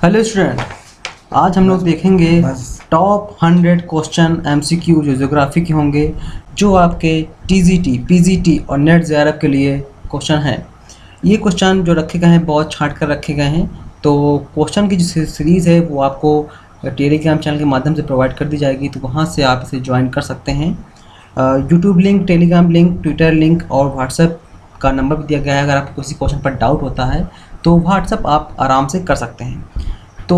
Hello student, आज हम लोग देखेंगे टॉप 100 क्वेश्चन एमसीक्यू जो ज्योग्राफी के होंगे, जो आपके टीजीटी, पीजीटी और नेट जेआरएफ के लिए क्वेश्चन हैं। ये क्वेश्चन जो रखे गए हैं बहुत छांट कर रखे गए हैं। तो क्वेश्चन की जो सीरीज़ है वो आपको टेलीग्राम चैनल के माध्यम से प्रोवाइड कर दी जाएगी, तो वहाँ से आप इसे ज्वाइन कर सकते हैं। YouTube link, Telegram link, Twitter link और व्हाट्सएप का नंबर भी दिया गया है। अगर आपको किसी क्वेश्चन पर डाउट होता है तो व्हाट्सएप आप आराम से कर सकते हैं। तो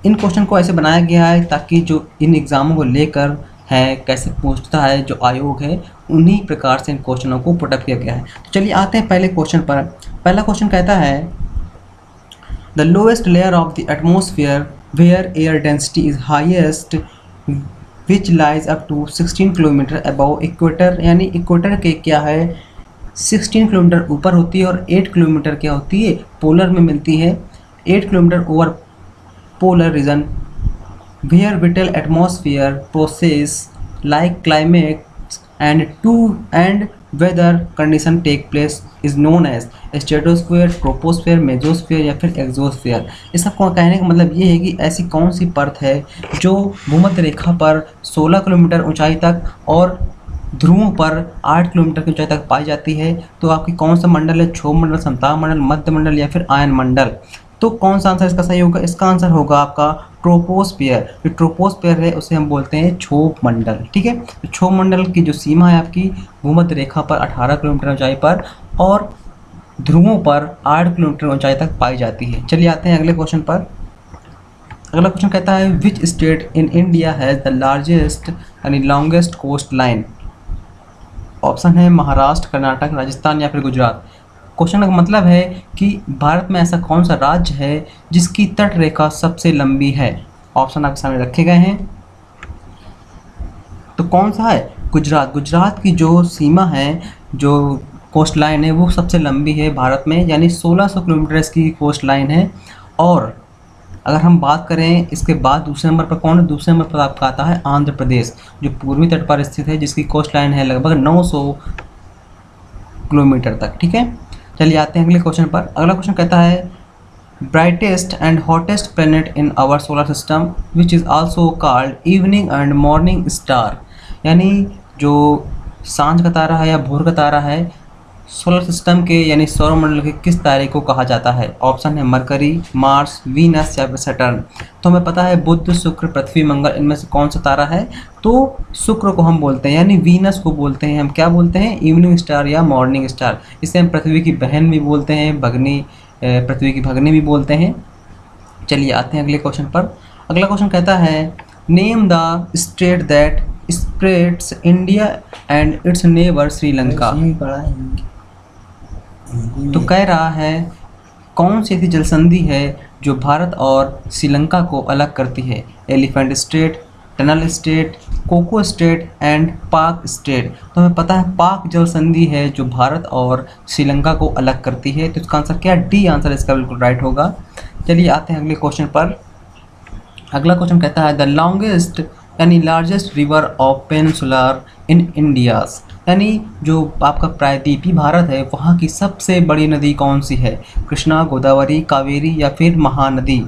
इन क्वेश्चन को ऐसे बनाया गया है ताकि जो इन एग्ज़ामों को लेकर है, कैसे पूछता है जो आयोग है, उन्हीं प्रकार से इन क्वेश्चनों को पुटअप किया गया है। तो चलिए आते हैं पहले क्वेश्चन पर। पहला क्वेश्चन कहता है the lowest layer of the atmosphere where air density is highest which lies up to 16 kilometre above equator. यानी इक्वेटर के क्या है 16 किलोमीटर ऊपर होती है और 8 किलोमीटर क्या होती है पोलर में मिलती है। 8 kilometre over polar region where vital atmosphere process like climate and weather condition take place is known as stratosphere, troposphere, mesosphere या फिर एक्सोस्फीयर। इसका कहने का मतलब ये है कि ऐसी कौन सी परत है जो भूमध्य रेखा पर 16 किलोमीटर ऊंचाई तक और ध्रुवों पर 8 किलोमीटर की ऊंचाई तक पाई जाती है। तो आपकी कौन सा मंडल है, क्षोभ मंडल, समताप मंडल, मध्य मंडल या फिर आयन मंडल। तो कौन सा आंसर इसका सही होगा? इसका आंसर होगा आपका ट्रोपोस्फीयर। जो ट्रोपोस्फीयर है उसे हम बोलते हैं क्षोभ मंडल। ठीक है, तो क्षोभ मंडल की जो सीमा है आपकी भूमध्य रेखा पर 18 किलोमीटर ऊंचाई पर और ध्रुवों पर 8 किलोमीटर ऊंचाई तक पाई जाती है। चलिए आते हैं अगले क्वेश्चन पर। अगला क्वेश्चन कहता है which state in India has the largest यानी लॉन्गेस्ट कोस्ट लाइन। ऑप्शन है महाराष्ट्र, कर्नाटक, राजस्थान या फिर गुजरात। क्वेश्चन का मतलब है कि भारत में ऐसा कौन सा राज्य है जिसकी तट रेखा सबसे लंबी है। ऑप्शन आपके सामने रखे गए हैं। तो कौन सा है? गुजरात। गुजरात की जो सीमा है, जो कोस्ट लाइन है, वो सबसे लंबी है भारत में, यानी 1600 किलोमीटर इसकी कोस्ट लाइन है। और अगर हम बात करें इसके बाद दूसरे नंबर पर कौन है? दूसरे नंबर पर आपका आता है आंध्र प्रदेश, जो पूर्वी तट पर स्थित है, जिसकी कोस्ट लाइन है लगभग 900 किलोमीटर तक। ठीक है, चलिए आते हैं अगले क्वेश्चन पर। अगला क्वेश्चन कहता है brightest and hottest planet in our solar system which is also called evening and morning star. यानी जो सांझ का तारा है या भोर का तारा है सोलर सिस्टम के यानी सौरमंडल के किस तारे को कहा जाता है? ऑप्शन है मरकरी, मार्स, वीनस या फिर सैटर्न। तो हमें पता है बुध, शुक्र, पृथ्वी, मंगल, इनमें से कौन सा तारा है? तो शुक्र को हम बोलते हैं, यानी वीनस को बोलते हैं। हम क्या बोलते हैं? इवनिंग स्टार या मॉर्निंग स्टार। इसे हम पृथ्वी की बहन भी बोलते हैं, भगनी, पृथ्वी की भगनी भी बोलते हैं। चलिए आते हैं अगले क्वेश्चन पर। अगला क्वेश्चन कहता है name the state that spreads India and it's neighbour Sri Lanka. तो कह रहा है कौन सी ऐसी जलसंधि है जो भारत और श्रीलंका को अलग करती है? Elephant strait, tunnel strait, Coco strait and Palk strait. तो हमें पता है पाक जलसंधि है जो भारत और श्रीलंका को अलग करती है। तो इसका आंसर क्या? डी आंसर इसका बिल्कुल राइट होगा। चलिए आते हैं अगले क्वेश्चन पर। अगला क्वेश्चन कहता है द लॉन्गेस्ट यानी largest river of peninsular in India's. यानी जो आपका प्रायद्वीपीय भारत है वहाँ की सबसे बड़ी नदी कौन सी है? कृष्णा, गोदावरी, कावेरी या फिर महानदी।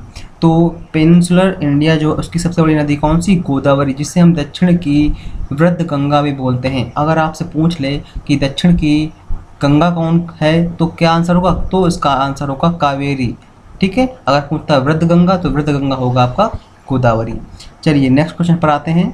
तो पेनिनसुलर इंडिया जो उसकी सबसे बड़ी नदी कौन सी? गोदावरी, जिसे हम दक्षिण की वृद्ध गंगा भी बोलते हैं। अगर आपसे पूछ ले कि दक्षिण की गंगा कौन है तो क्या आंसर होगा? तो इसका आंसर होगा कावेरी। ठीक है, अगर पूछता है वृद्ध गंगा तो वृद्ध गंगा होगा आपका गोदावरी। चलिए नेक्स्ट क्वेश्चन पर आते हैं।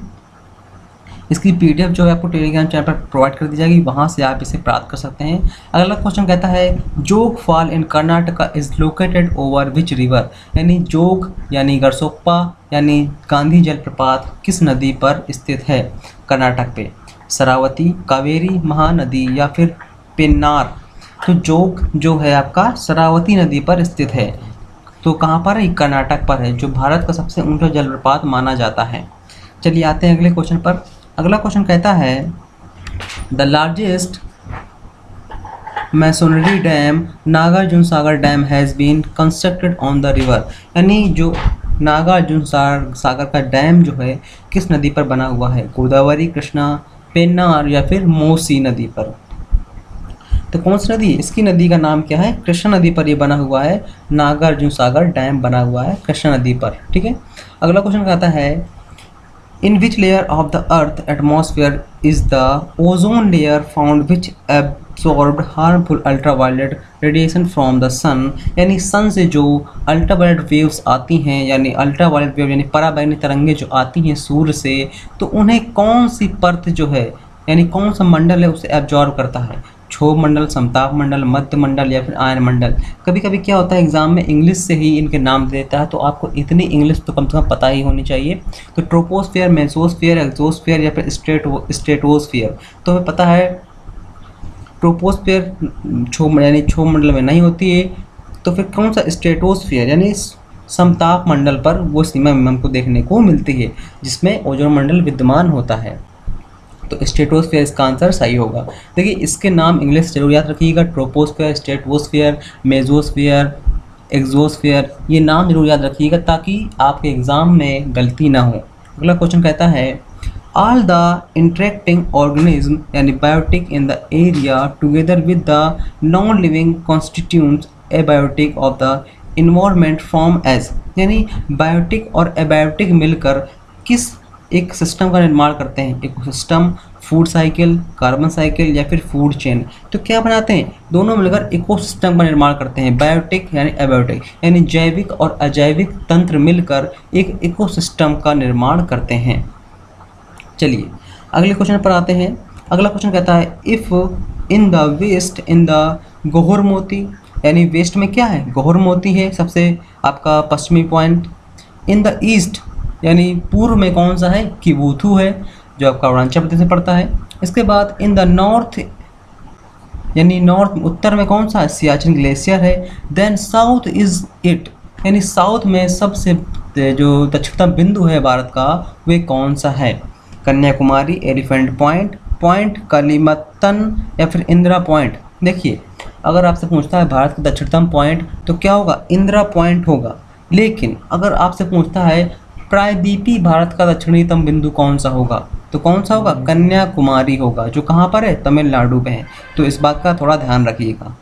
इसकी पीडीएफ जो है आपको टेलीग्राम चैनल पर प्रोवाइड कर दी जाएगी, वहाँ से आप इसे प्राप्त कर सकते हैं। अगला क्वेश्चन कहता है जोग fall in Karnataka is located over which river. यानी जोग यानी गरसोप्पा यानी गांधी जलप्रपात किस नदी पर स्थित है कर्नाटक पे? शरावती, कावेरी, महानदी या फिर पेन्नार। तो जोग जो है आपका शरावती नदी पर स्थित है। तो कहाँ पर है? कर्नाटक पर है, जो भारत का सबसे ऊंचा जलप्रपात माना जाता है। चलिए आते हैं अगले क्वेश्चन पर। अगला क्वेश्चन कहता है the largest masonry dam Nagarjuna Sagar dam has been constructed on the river. यानी जो नागार्जुन सागर का डैम जो है किस नदी पर बना हुआ है? गोदावरी, कृष्णा, पेन्नार या फिर मोसी नदी पर। तो कौन सी नदी? इसकी नदी का नाम क्या है? कृष्णा नदी पर ये बना हुआ है, नागार्जुन सागर डैम बना हुआ है कृष्णा नदी पर। ठीक है, अगला क्वेश्चन कहता है in which layer of the earth atmosphere is the ozone layer found which absorbed harmful ultraviolet radiation from the sun. यानी सन से जो अल्ट्रावायलेट वेव्स आती हैं, यानी अल्ट्रावायलेट वेव यानी पराबैंगनी तरंगे जो आती हैं सूर्य से, तो उन्हें कौन सी परत जो है यानी कौन सा मंडल है उसे एब्जॉर्ब करता है? क्षोभ मंडल, समताप मंडल, मध्य मंडल या फिर आयन मंडल। कभी कभी क्या होता है एग्जाम में इंग्लिश से ही इनके नाम दे देता है, तो आपको इतनी इंग्लिश तो कम से कम पता ही होनी चाहिए। तो ट्रोपोस्फेयर, मेसोस्फेयर, एक्सोस्फेयर या फिर स्ट्रेटोस्फेयर। तो हमें पता है ट्रोपोस्फेयर क्षोभ यानी क्षोभ मंडल में नहीं होती है, तो फिर कौन सा? स्ट्रेटोस्फेयर यानी समताप मंडल पर वो सीमा में हमको देखने को मिलती है जिसमें ओजोन मंडल विद्यमान होता है। तो स्ट्रेटोस्फेयर इसका आंसर सही होगा। देखिए इसके नाम इंग्लिश जरूर याद रखिएगा, ट्रोपोस्फेयर, स्ट्रेटोस्फेयर, मेसोस्फेयर, एक्सोस्फेयर, ये नाम जरूर याद रखिएगा ताकि आपके एग्जाम में गलती ना हो। अगला क्वेश्चन कहता है ऑल द इंटरेक्टिंग ऑर्गेनिज्म यानी biotic in the area together with the non living constituents abiotic of the environment form as. यानी बायोटिक और एबायोटिक मिलकर किस एक सिस्टम का निर्माण करते हैं? Ecosystem, food cycle, carbon cycle या फिर फूड चेन। तो क्या बनाते हैं? दोनों मिलकर इकोसिस्टम का निर्माण करते हैं, बायोटिक यानी एबायोटिक, यानी जैविक और अजैविक तंत्र मिलकर एक इकोसिस्टम का निर्माण करते हैं। चलिए अगले क्वेश्चन पर आते हैं। अगला क्वेश्चन कहता है if in the west in the गोहर मोती, यानी वेस्ट में क्या है? गोहर मोती है सबसे आपका पश्चिमी पॉइंट। इन द ईस्ट यानी पूर्व में कौन सा है? किबूथू है जो आपका अरुणाचल प्रदेश में पड़ता है। इसके बाद इन द नॉर्थ यानी नॉर्थ उत्तर में कौन सा है? सियाचिन ग्लेशियर है। देन साउथ इज इट यानी साउथ में सबसे जो दक्षिणतम बिंदु है भारत का वे कौन सा है? कन्याकुमारी, एलिफेंट पॉइंट, पॉइंट कलिमत्तन या फिर इंदिरा पॉइंट। देखिए अगर आपसे पूछता है भारत का दक्षिणतम पॉइंट तो क्या होगा? इंदिरा पॉइंट होगा। लेकिन अगर आपसे पूछता है प्रायद्वीपीय भारत का दक्षिणतम बिंदु कौन सा होगा, तो कौन सा होगा? कन्याकुमारी होगा, जो कहाँ पर है? तमिलनाडु में है। तो इस बात का थोड़ा ध्यान रखिएगा।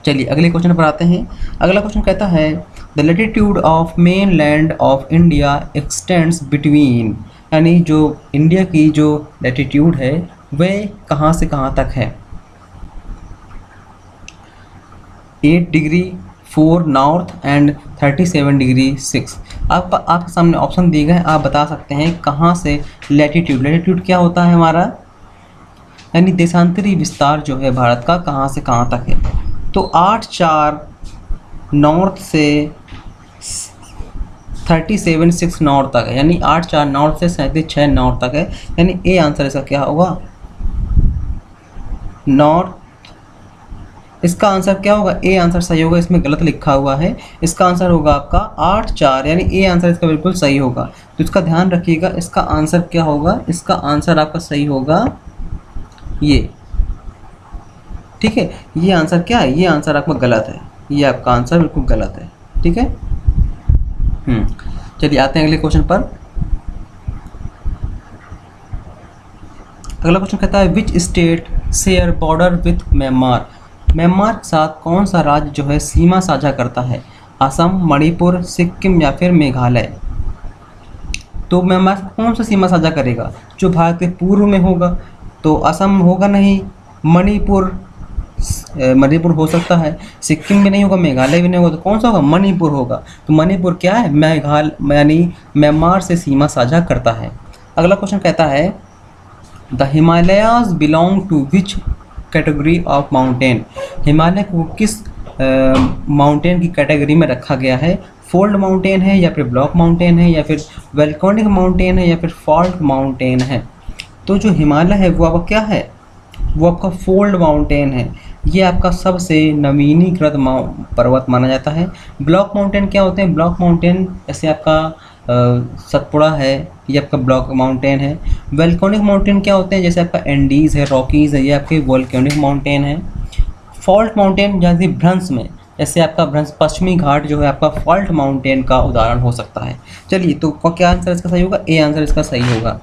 चलिए अगले क्वेश्चन पर आते हैं। अगला क्वेश्चन कहता है the latitude of main land of India extends between, यानी जो इंडिया की जो लैटिट्यूड है वह कहाँ से कहाँ तक है? 8 डिग्री 4 नॉर्थ एंड 37 डिग्री 6। आपके सामने ऑप्शन दिए गए हैं, आप बता सकते हैं कहाँ से लैटिट्यूड। लैटिट्यूड क्या होता है हमारा? यानी देशांतरी विस्तार जो है भारत का कहाँ से कहाँ तक है। तो 8-4 नॉर्थ से 37-6 नॉर्थ तक है, यानी 8-4 नॉर्थ से 37-6 नॉर्थ तक है। यानी ए आंसर इसका क्या होगा? नॉर्थ। इसका आंसर क्या होगा? ए आंसर सही होगा, इसमें गलत लिखा हुआ है। इसका आंसर होगा आपका 8-4, यानी ए आंसर इसका बिल्कुल सही होगा। तो इसका ध्यान रखिएगा, इसका आंसर क्या होगा? इसका आंसर आपका सही होगा ये। ठीक है, ये आंसर क्या है? ये आंसर आपका गलत है, ये आपका आंसर बिल्कुल गलत है। ठीक है, चलिए आते हैं अगले क्वेश्चन पर। अगला क्वेश्चन कहता है which state share border with Myanmar. Myanmar के साथ कौन सा राज्य जो है सीमा साझा करता है? असम, मणिपुर, सिक्किम या फिर मेघालय। तो म्यांमार कौन सा सीमा साझा करेगा? जो भारत के पूर्व में होगा, तो असम होगा नहीं, मणिपुर हो सकता है, सिक्किम भी नहीं होगा, मेघालय भी नहीं होगा, तो कौन सा होगा? मणिपुर होगा। तो मणिपुर क्या है? यानी म्यांमार से सीमा साझा करता है। अगला क्वेश्चन कहता है the Himalayas belong to which category of mountain. Himalaya को किस माउंटेन की कैटेगरी में रखा गया है? फोल्ड माउंटेन है या फिर ब्लॉक माउंटेन है या फिर वोल्केनिक माउंटेन है या फिर फॉल्ट माउंटेन है। तो जो हिमालय है वो आपका क्या है? वो आपका फोल्ड माउंटेन है। ये आपका सबसे नवीनीकृत पर्वत माना जाता है। ब्लॉक माउंटेन क्या होते हैं? ब्लॉक माउंटेन जैसे आपका सतपुड़ा है, ये आपका ब्लॉक माउंटेन है। वोल्केनिक माउंटेन क्या होते हैं? जैसे आपका एंडीज़ है, रॉकीज़ है, ये आपके वोल्केनिक माउंटेन है। फॉल्ट माउंटेन जैसे भ्रंश में, जैसे आपका भ्रंश पश्चिमी घाट जो है आपका फॉल्ट माउंटेन का उदाहरण हो सकता है। चलिए तो क्या आंसर इसका सही होगा? ए आंसर इसका सही होगा।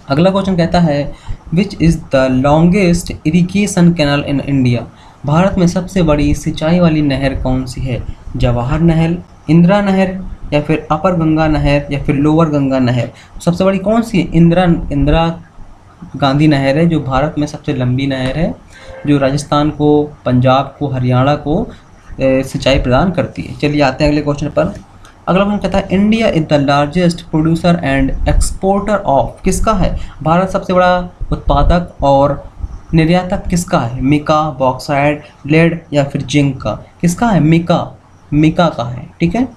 अगला क्वेश्चन कहता है which is the longest irrigation canal in India. Bharat में सबसे बड़ी सिंचाई वाली नहर कौन सी है? जवाहर नहर, इंदिरा नहर, या फिर अपर गंगा नहर, या फिर लोअर गंगा नहर। सबसे बड़ी कौन सी है? इंदिरा गांधी नहर है, जो भारत में सबसे लंबी नहर है, जो राजस्थान को, पंजाब को, हरियाणा को सिंचाई प्रदान करती है। चलिए आते हैं अगले क्वेश्चन पर। अगला क्वेश्चन कहता है India is the largest producer and exporter of, किसका है? भारत सबसे बड़ा उत्पादक और निर्यातक किसका है? मिका, बॉक्साइट, लेड, या फिर जिंक का? किसका है? मिका का है। ठीक है।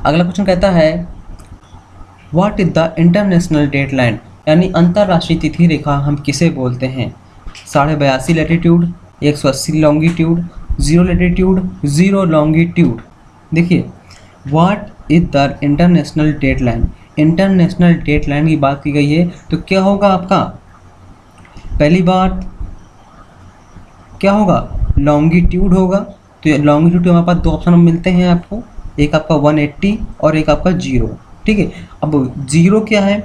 अगला क्वेश्चन कहता है what is the international deadline, यानी अंतर्राष्ट्रीय तिथि रेखा हम किसे बोलते हैं? 82.5 लैटिट्यूड, 180 लॉन्गिट्यूड, 0 लैटिट्यूड, 0 लॉन्गिट्यूड। देखिए what is the international deadline, international deadline की बात की गई है तो क्या होगा आपका? पहली बात क्या होगा? लॉन्गिट्यूड होगा। तो लॉन्गिट्यूड के हमारे पास दो ऑप्शन मिलते हैं आपको, एक आपका 180 और एक आपका 0। ठीक है। अब 0 क्या है?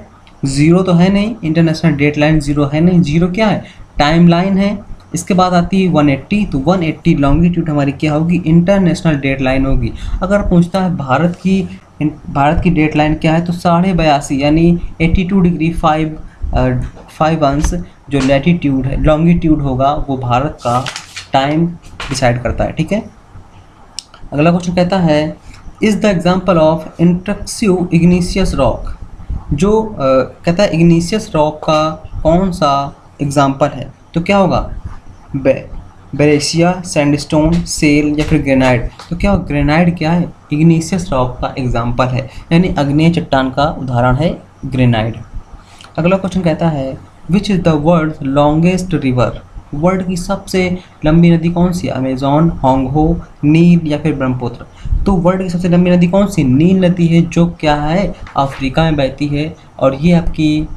0 तो है नहीं, इंटरनेशनल डेडलाइन 0 है नहीं। 0 क्या है? टाइमलाइन है। इसके बाद आती है 180, तो 180 लॉन्गिट्यूड हमारी क्या होगी? इंटरनेशनल डेडलाइन होगी। अगर पूछता है भारत की डेडलाइन क्या है, तो 82.5 यानी 82 डिग्री 5 अंश जो लैटिट्यूड है, लॉन्गिट्यूड होगा, वो भारत का टाइम डिसाइड करता है। ठीक है। अगला क्वेश्चन कहता है is the example of intrusive igneous rock, जो कहता है इग्निशियस रॉक का कौन सा एग्जाम्पल है? तो क्या होगा? बेरेशिया, सैंडस्टोन, सेल, या फिर ग्रेनाइट। तो क्या ग्रेनाइट क्या है? इग्निशियस रॉक का एग्जाम्पल है, यानी अग्नेय चट्टान का उदाहरण है ग्रेनाइट। अगला क्वेश्चन कहता है which is the world longest river, world की सबसे लंबी नदी कौन सी है? अमेजॉन, होंगहो, नील, या फिर ब्रह्मपुत्र। तो वर्ल्ड की सबसे लंबी नदी कौन सी? नील नदी है, जो क्या है? अफ्रीका में बहती है। और ये आपकी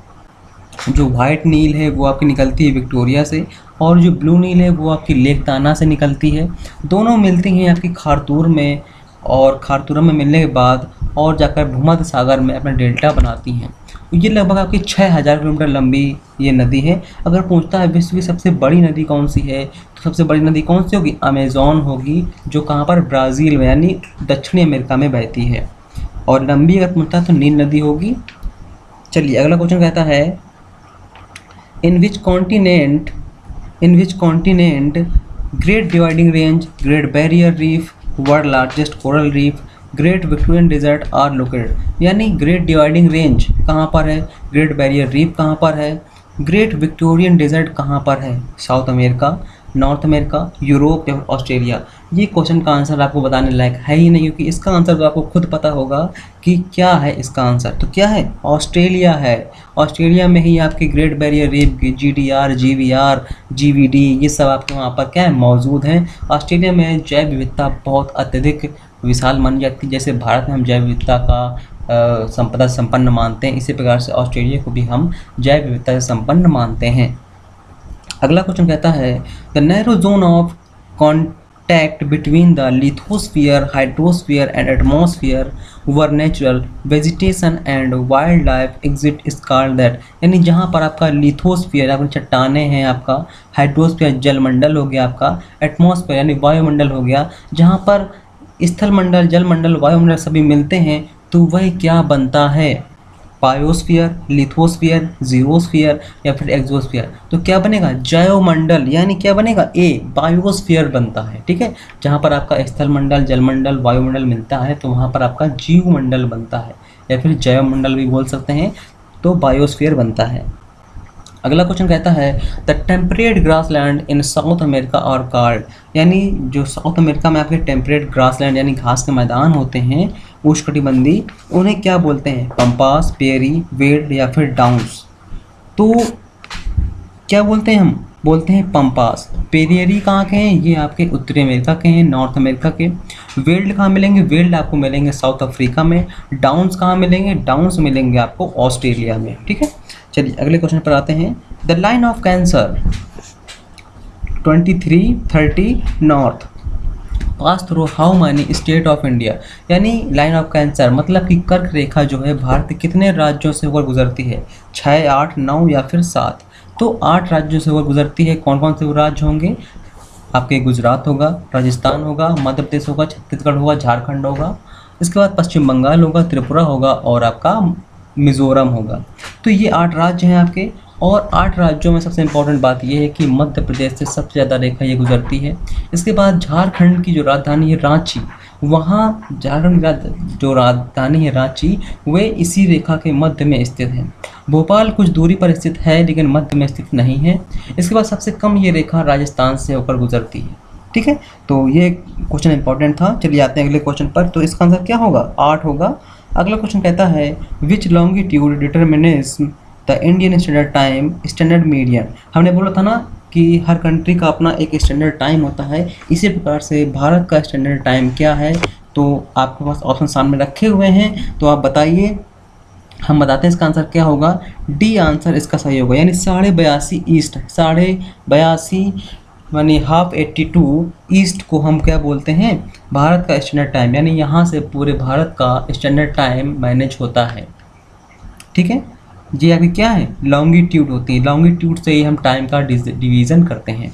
जो वाइट नील है वो आपकी निकलती है विक्टोरिया से, और जो ब्लू नील है वो आपकी लेक ताना से निकलती है। दोनों मिलती हैं आपकी खारतूर में, और खारतूर में मिलने के बाद और जाकर भूमध्य सागर में अपना डेल्टा बनाती हैं। ये लगभग आपकी 6000 किलोमीटर लंबी ये नदी है। अगर पूछता है विश्व की सबसे बड़ी नदी कौन सी है, तो सबसे बड़ी नदी कौन सी होगी? अमेजॉन होगी, जो कहाँ पर? ब्राज़ील में, यानी दक्षिणी अमेरिका में बहती है। और लंबी अगर पूछता है तो नील नदी होगी। चलिए अगला क्वेश्चन कहता है in which continent Great Dividing Range, Great Barrier Reef, world largest coral reef, Great Victorian Desert are located. यानी ग्रेट डिवाइडिंग रेंज कहाँ पर है? ग्रेट बैरियर रीफ कहाँ पर है? ग्रेट विक्टोरियन डेजर्ट कहाँ पर है? South America, north America, Europe, या ऑस्ट्रेलिया। ये क्वेश्चन का आंसर आपको बताने लायक है ही नहीं, क्योंकि इसका आंसर तो आपको खुद पता होगा कि क्या है इसका आंसर। तो क्या है? ऑस्ट्रेलिया है। ऑस्ट्रेलिया में ही आपके great Barrier reef, GDR, GVR, GVD, ये सब आपके वहाँ पर क्या है? मौजूद हैं। ऑस्ट्रेलिया में जैव विविधता बहुत अत्यधिक विशाल मानी जाती है। जैसे भारत में हम जैव विविधता का संपदा संपन्न मानते हैं, इसी प्रकार से ऑस्ट्रेलिया को भी हम जैव विविधता से संपन्न मानते हैं। अगला क्वेश्चन कहता है the narrow zone of contact between the lithosphere, hydrosphere and atmosphere were natural vegetation and wild life exit is called that. यानी जहाँ पर आपका लिथोस्फीयर, आपकी चट्टाने हैं, आपका हाइड्रोस्फीयर जलमंडल हो गया, आपका एटमॉस्फेयर यानी वायुमंडल हो गया, जहाँ पर स्थलमंडल, जलमंडल, वायुमंडल सभी मिलते हैं, तो वह क्या बनता है? बायोस्फीयर, लिथोस्फीयर, जीरोस्फीयर, या फिर एक्सोस्फीयर। तो क्या बनेगा? जैवमंडल, यानी क्या बनेगा? ए, बायोस्फीयर बनता है। ठीक है। जहाँ पर आपका स्थलमंडल, जलमंडल, वायुमंडल मिलता है, तो वहाँ पर आपका जीवमंडल बनता है, या फिर जैवमंडल भी बोल सकते हैं, तो बायोस्फीयर बनता है। अगला क्वेश्चन कहता है the temperate grassland in south America और कॉल्ड, यानी जो साउथ अमेरिका में आपके टेम्परेट ग्रासलैंड यानी घास के मैदान होते हैं उष्णकटिबंधी, उन्हें क्या बोलते हैं? पंपास, पेरी, वेल्ड, या फिर डाउन्स। तो क्या बोलते हैं? हम बोलते हैं पंपास। पेरियरी कहाँ के हैं? ये आपके उत्तरी अमेरिका के हैं, नॉर्थ अमेरिका के। वेल्ड कहाँ मिलेंगे? वेल्ड आपको मिलेंगे साउथ अफ्रीका में। डाउन्स कहाँ मिलेंगे? डाउन्स मिलेंगे आपको ऑस्ट्रेलिया में। ठीक है। चलिए अगले क्वेश्चन पर आते हैं the line of cancer 2330 north pass through how many state of India, यानी लाइन ऑफ कैंसर मतलब कि कर्क रेखा जो है भारत के कितने राज्यों से होकर गुजरती है, 6, 8, 9 या फिर 7। तो 8 राज्यों से होकर गुजरती है। कौन कौन से वो राज्य होंगे आपके? गुजरात होगा, राजस्थान होगा, मध्य प्रदेश होगा, छत्तीसगढ़ होगा, झारखंड होगा, इसके बाद पश्चिम बंगाल होगा, त्रिपुरा होगा और आपका मिज़ोरम होगा। तो ये 8 राज्य हैं आपके। और 8 राज्यों में सबसे इम्पोर्टेंट बात ये है कि मध्य प्रदेश से सबसे ज़्यादा रेखा ये गुजरती है। इसके बाद झारखंड की जो राजधानी है रांची, वहाँ झारखंड की जो राजधानी है रांची, वे इसी रेखा के मध्य में स्थित है। भोपाल कुछ दूरी पर स्थित है लेकिन मध्य में स्थित नहीं है। इसके बाद सबसे कम ये रेखा राजस्थान से होकर गुजरती है। ठीक है, तो ये क्वेश्चन इंपॉर्टेंट था। चलिए आते हैं अगले क्वेश्चन पर। तो इसका आंसर क्या होगा? 8 होगा। अगला क्वेश्चन कहता है which longitude determines the Indian standard time standard median. हमने बोला था ना कि हर कंट्री का अपना एक स्टैंडर्ड टाइम होता है, इसी प्रकार से भारत का स्टैंडर्ड टाइम क्या है? तो आपके पास ऑप्शन सामने रखे हुए हैं, तो आप बताइए। हम बताते हैं इसका आंसर क्या होगा। डी आंसर इसका सही होगा, यानी 82.5 ईस्ट, 82.5 यानी 82 ईस्ट को हम क्या बोलते हैं? भारत का स्टैंडर्ड टाइम, यानी यहाँ से पूरे भारत का स्टैंडर्ड टाइम मैनेज होता है। ठीक है, ये अभी क्या है? लॉन्गिट्यूड होती है, लॉन्गिट्यूड से ही हम टाइम का डिवीज़न करते हैं।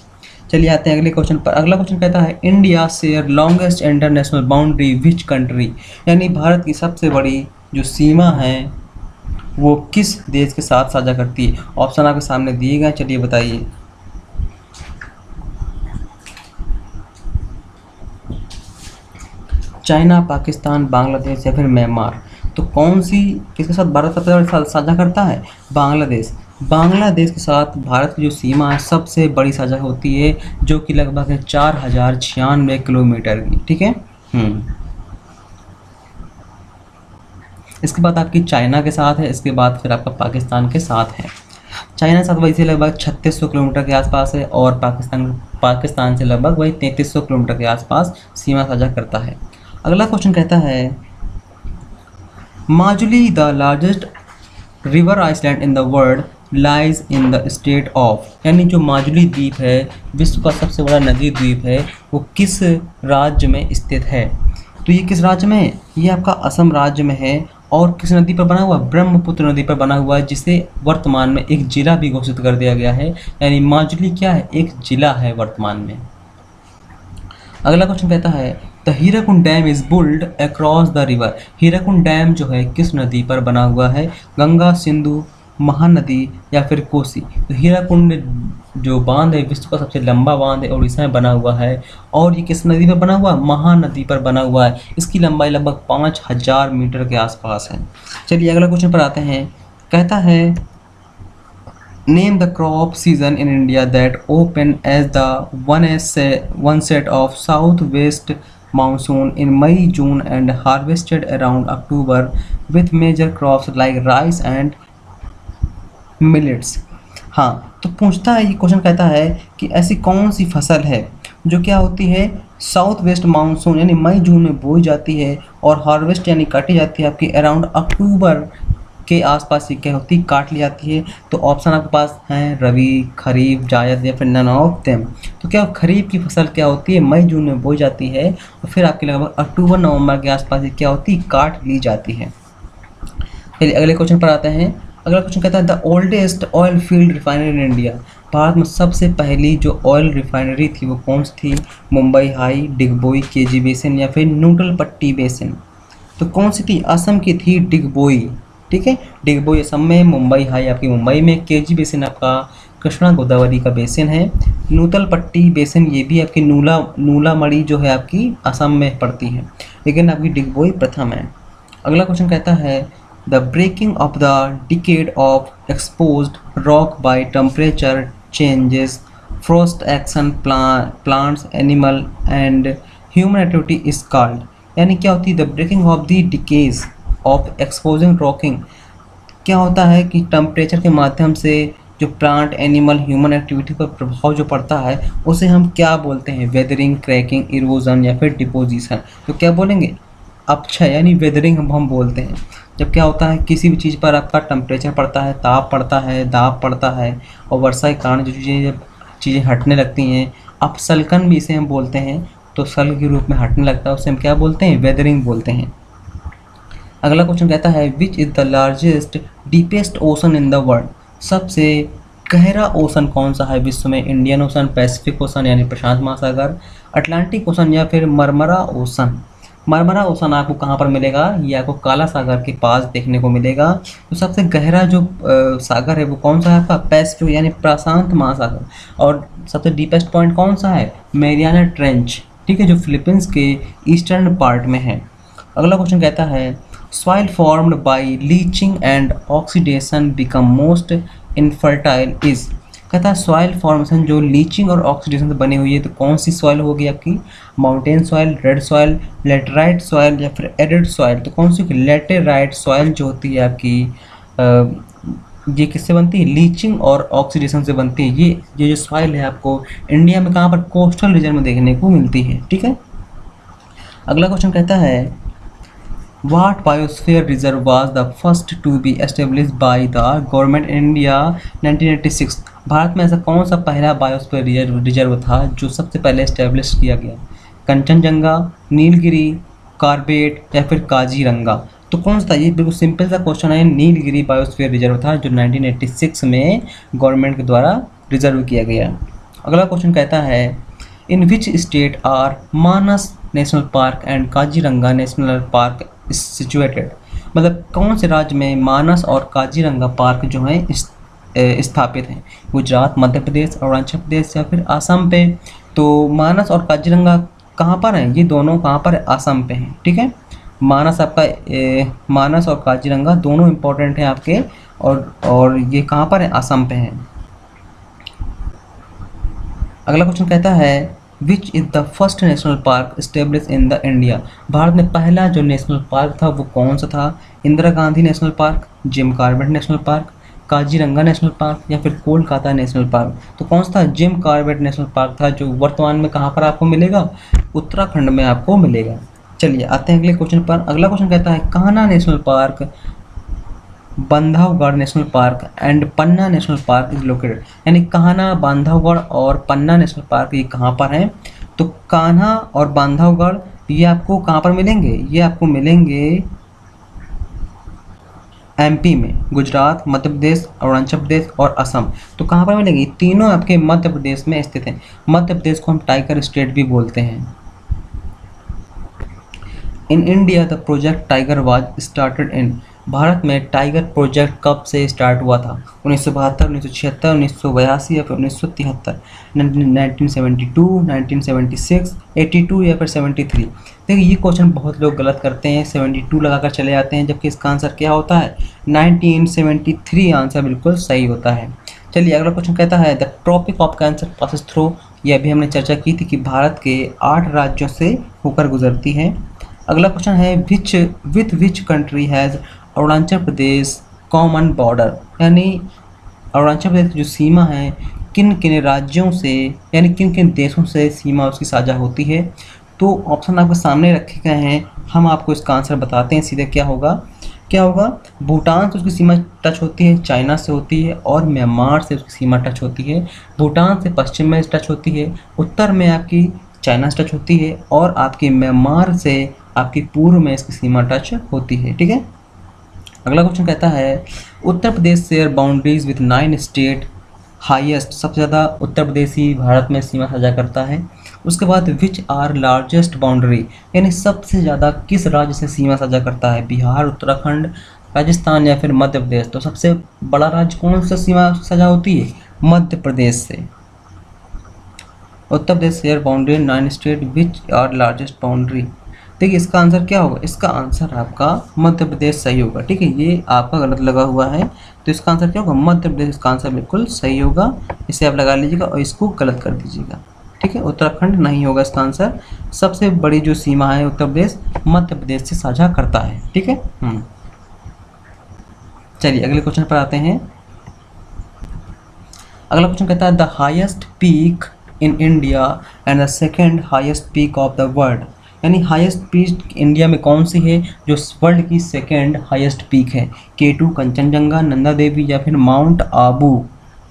चलिए आते हैं अगले क्वेश्चन पर। अगला क्वेश्चन कहता है India share longest international boundary which country, यानी भारत की सबसे बड़ी जो सीमा है वो किस देश के साथ साझा करती है? ऑप्शन आपके सामने दिए गए, चलिए बताइए। चाइना, पाकिस्तान, बांग्लादेश या फिर म्यांमार। तो कौन सी किसके साथ भारत सबसे ज़्यादा साझा करता है? बांग्लादेश। बांग्लादेश के साथ भारत की जो सीमा है सबसे बड़ी साझा होती है, जो कि लगभग है 4096 किलोमीटर की। ठीक है। इसके बाद आपकी चाइना के साथ है, इसके बाद फिर आपका पाकिस्तान के साथ है। चाइना के साथ वही से लगभग 3600 किलोमीटर के आसपास है और पाकिस्तान से लगभग वही 3300 किलोमीटर के आसपास सीमा साझा करता है। अगला क्वेश्चन कहता है Majuli the largest river island in the world lies in the state of, यानी जो माजुली द्वीप है विश्व का सबसे बड़ा नदी द्वीप है, वो किस राज्य में स्थित है? तो ये किस राज्य में है? ये आपका असम राज्य में है। और किस नदी पर बना हुआ? ब्रह्मपुत्र नदी पर बना हुआ है, जिसे वर्तमान में एक जिला भी घोषित कर दिया गया है, यानी माजुली क्या है? एक जिला है वर्तमान में। अगला क्वेश्चन कहता है the Hirakud dam is built across the river. Hirakud dam जो है किस नदी पर बना हुआ है? गंगा, सिंधु, महानदी या फिर कोसी। तो हीराकुंड जो बांध है विश्व का सबसे लंबा बांध है, उड़ीसा में बना हुआ है। और ये किस नदी पर बना हुआ? महानदी पर बना हुआ है। इसकी लंबाई लगभग 5000 मीटर के आसपास है। चलिए अगला क्वेश्चन पर आते हैं। कहता है name the crop season in India that open as the one set of southwest monsoon in May, June and harvested around October with major crops like rice and millets। हाँ, तो पूछता है, ये क्वेश्चन कहता है कि ऐसी कौन सी फसल है जो क्या होती है? साउथ वेस्ट मानसून यानी मई जून में बोई जाती है और हार्वेस्ट यानी काटी जाती है आपकी अराउंड अक्टूबर के आसपास ये क्या होती है? काट ली जाती है। तो ऑप्शन आपके पास हैं रबी, खरीफ, जायद या फिर नन ऑफ देम। तो क्या खरीफ की फसल क्या होती है? मई जून में बोई जाती है और फिर आपके लगभग अक्टूबर नवंबर के आसपास ये क्या होती है? काट ली जाती है। चलिए अगले क्वेश्चन पर आते हैं। अगला क्वेश्चन कहता है the oldest oil field refinery in India. Bharat में सबसे पहली जो ऑयल रिफाइनरी थी वो कौन सी थी? Mumbai high, Digboi, KG basin या फिर नूटल पट्टी बेसिन। तो कौन सी थी? असम की थी डिगबोई। ठीक है, डिगबोई असम में, मुंबई हाई आपकी मुंबई में, केजी बेसिन आपका कृष्णा गोदावरी का बेसिन है, नूतल पट्टी बेसिन ये भी आपकी नूलामड़ी जो है आपकी असम में पड़ती है, लेकिन आपकी डिगबोई प्रथम है। अगला क्वेश्चन कहता है the breaking of the decade of exposed rock by temperature changes frost action plants animal and human activity is called, यानी क्या होती है? The breaking of the decay of exposing rocking. क्या होता है कि टेम्परेचर के माध्यम से जो प्लांट, एनिमल, ह्यूमन एक्टिविटी पर प्रभाव जो पड़ता है उसे हम क्या बोलते हैं? वेदरिंग, क्रैकिंग, इरोजन या फिर डिपोजिशन। तो क्या बोलेंगे? अपक्षय यानी वेदरिंग हम बोलते हैं। जब क्या होता है किसी भी चीज़ पर आपका टेम्परेचर पड़ता है, ताप पड़ता है, दाब पड़ता है और वर्षा के कारण जो चीज़ें हटने लगती हैं, अपसल्कन भी इसे हम बोलते हैं, तो सल के रूप में हटने लगता है, उसे हम क्या बोलते हैं, वेदरिंग बोलते हैं। अगला क्वेश्चन कहता है which is the largest deepest ocean in the world, सबसे गहरा ओशन कौन सा है विश्व में, इंडियन ओशन, पैसिफिक ओशन यानी प्रशांत महासागर, अटलांटिक ओशन या फिर मरमरा ओशन। मरमरा ओशन आपको कहाँ पर मिलेगा, ये आपको काला सागर के पास देखने को मिलेगा। तो सबसे गहरा जो सागर है वो कौन सा है आपका, पैसिफिक यानी प्रशांत महासागर। और सबसे डीपेस्ट पॉइंट कौन सा है, मैरियाना ट्रेंच, ठीक है, जो फिलीपींस के ईस्टर्न पार्ट में है। अगला क्वेश्चन कहता है soil formed by leaching and oxidation become most infertile is, कहता है सॉइल फॉर्मेशन जो लीचिंग और ऑक्सीडेशन से बनी हुई है तो कौन सी सॉइल होगी आपकी, mountain soil, red soil, laterite soil या फिर एरिड सॉइल। तो कौन सी होगी, लेटेराइट सॉइल जो होती है आपकी ये किससे बनती है, लीचिंग और ऑक्सीडेशन से बनती है। ये जो सॉइल है आपको इंडिया में कहाँ पर, कोस्टल रीजन में देखने को मिलती है, ठीक है। अगला क्वेश्चन कहता है What biosphere reserve was the first to be established by the government India 1986? Bharat में ऐसा कौन सा पहला बायोस्फीयर रिजर्व था जो सबसे पहले एस्टेब्लिश किया गया, कंचनजंगा, नीलगिरी, कॉर्बेट या फिर काजीरंगा। तो कौन सा था, ये बिल्कुल सिंपल सा क्वेश्चन है, नीलगिरी बायोस्फीयर रिजर्व था जो 1986 में गवर्नमेंट के द्वारा रिजर्व किया गया। अगला क्वेश्चन कहता है in which state are Manas national park and Kaziranga national park situated, मतलब कौन से राज्य में मानस और काजीरंगा पार्क जो हैं स्थापित हैं, गुजरात, मध्य प्रदेश, अरुणाचल प्रदेश या फिर आसाम पे। तो मानस और काजीरंगा कहाँ पर हैं, ये दोनों कहाँ पर है, आसाम पे हैं, ठीक है। मानस आपका मानस और काजीरंगा दोनों इम्पोर्टेंट हैं आपके, और ये कहाँ पर है, आसाम पे हैं। अगला क्वेश्चन कहता है which is the first national park establish in the India, Bharat में पहला जो नेशनल पार्क था वो कौन सा था, Indira Gandhi national park, Jim Corbett national park, Kaziranga national park या फिर कोलकाता नेशनल पार्क। तो कौन सा था, जिम कॉर्बेट नेशनल पार्क था जो वर्तमान में कहाँ पर आपको मिलेगा, उत्तराखंड में आपको मिलेगा। चलिए आते हैं अगले क्वेश्चन पर। अगला क्वेश्चन कहता है Kanha national park, Bandhavgarh national park and Panna national park is located, यानी कान्हा, बांधवगढ़ और पन्ना नेशनल पार्क ये कहाँ पर हैं। तो कान्हा और बांधवगढ़ ये आपको कहाँ पर मिलेंगे, ये आपको मिलेंगे एमपी में, गुजरात, मध्य प्रदेश, अरुणाचल प्रदेश और असम। तो कहाँ पर मिलेंगे, तीनों आपके मध्य प्रदेश में स्थित हैं। मध्य प्रदेश को हम टाइगर स्टेट भी बोलते हैं। In India the project tiger was started in, Bharat में टाइगर प्रोजेक्ट कब से स्टार्ट हुआ था, 1972, 1976, 1982 या फिर 1973, 1972, 1976, 82 या फिर 73। देखिए ये क्वेश्चन बहुत लोग गलत करते हैं, 72 लगाकर चले जाते हैं, जबकि इसका आंसर क्या होता है, 1973 आंसर बिल्कुल सही होता है। चलिए अगला क्वेश्चन कहता है the Tropic of Cancer passes through, ये अभी हमने चर्चा की थी कि भारत के 8 राज्यों से होकर गुजरती है। अगला क्वेश्चन है with which country has Arunachal Pradesh common border, यानी अरुणाचल प्रदेश की जो सीमा है किन किन राज्यों से यानी किन किन देशों से सीमा उसकी साझा होती है। तो ऑप्शन आपके सामने रखे गए हैं, हम आपको इसका आंसर बताते हैं सीधे क्या होगा। भूटान से उसकी सीमा टच होती है, चाइना से होती है और म्यांमार से उसकी सीमा टच होती है। भूटान से पश्चिम में टच होती है, उत्तर में आपकी चाइना से टच होती है और आपकी म्यांमार से आपकी पूर्व में इसकी सीमा टच होती है, ठीक है। अगला क्वेश्चन कहता है Uttar Pradesh share boundaries with 9 state highest, सबसे ज़्यादा उत्तर प्रदेश ही भारत में सीमा साझा करता है। उसके बाद विच आर लार्जेस्ट बाउंड्री, यानी सबसे ज़्यादा किस राज्य से सीमा साझा करता है, बिहार, उत्तराखंड, राजस्थान या फिर मध्य प्रदेश। तो सबसे बड़ा राज्य कौन सा सीमा साझा होती है, मध्य प्रदेश से। Uttar Pradesh share boundary 9 state which are largest boundary. देखिए इसका आंसर क्या होगा, इसका आंसर आपका मध्य प्रदेश सही होगा, ठीक है। ये आपका गलत लगा हुआ है तो इसका आंसर क्या होगा, मध्य प्रदेश इसका आंसर बिल्कुल सही होगा। इसे आप लगा लीजिएगा और इसको गलत कर दीजिएगा, ठीक है। उत्तराखंड नहीं होगा इसका आंसर। सबसे बड़ी जो सीमा है उत्तर प्रदेश मध्य प्रदेश से साझा करता है, ठीक है। चलिए अगले क्वेश्चन पर आते हैं। अगला क्वेश्चन कहता है the highest peak in India and the second highest peak of the world, यानी हाईएस्ट पीक इंडिया में कौन सी है जो वर्ल्ड की सेकेंड हाईएस्ट पीक है, K2 कंचनजंगा, नंदा देवी या फिर माउंट आबू।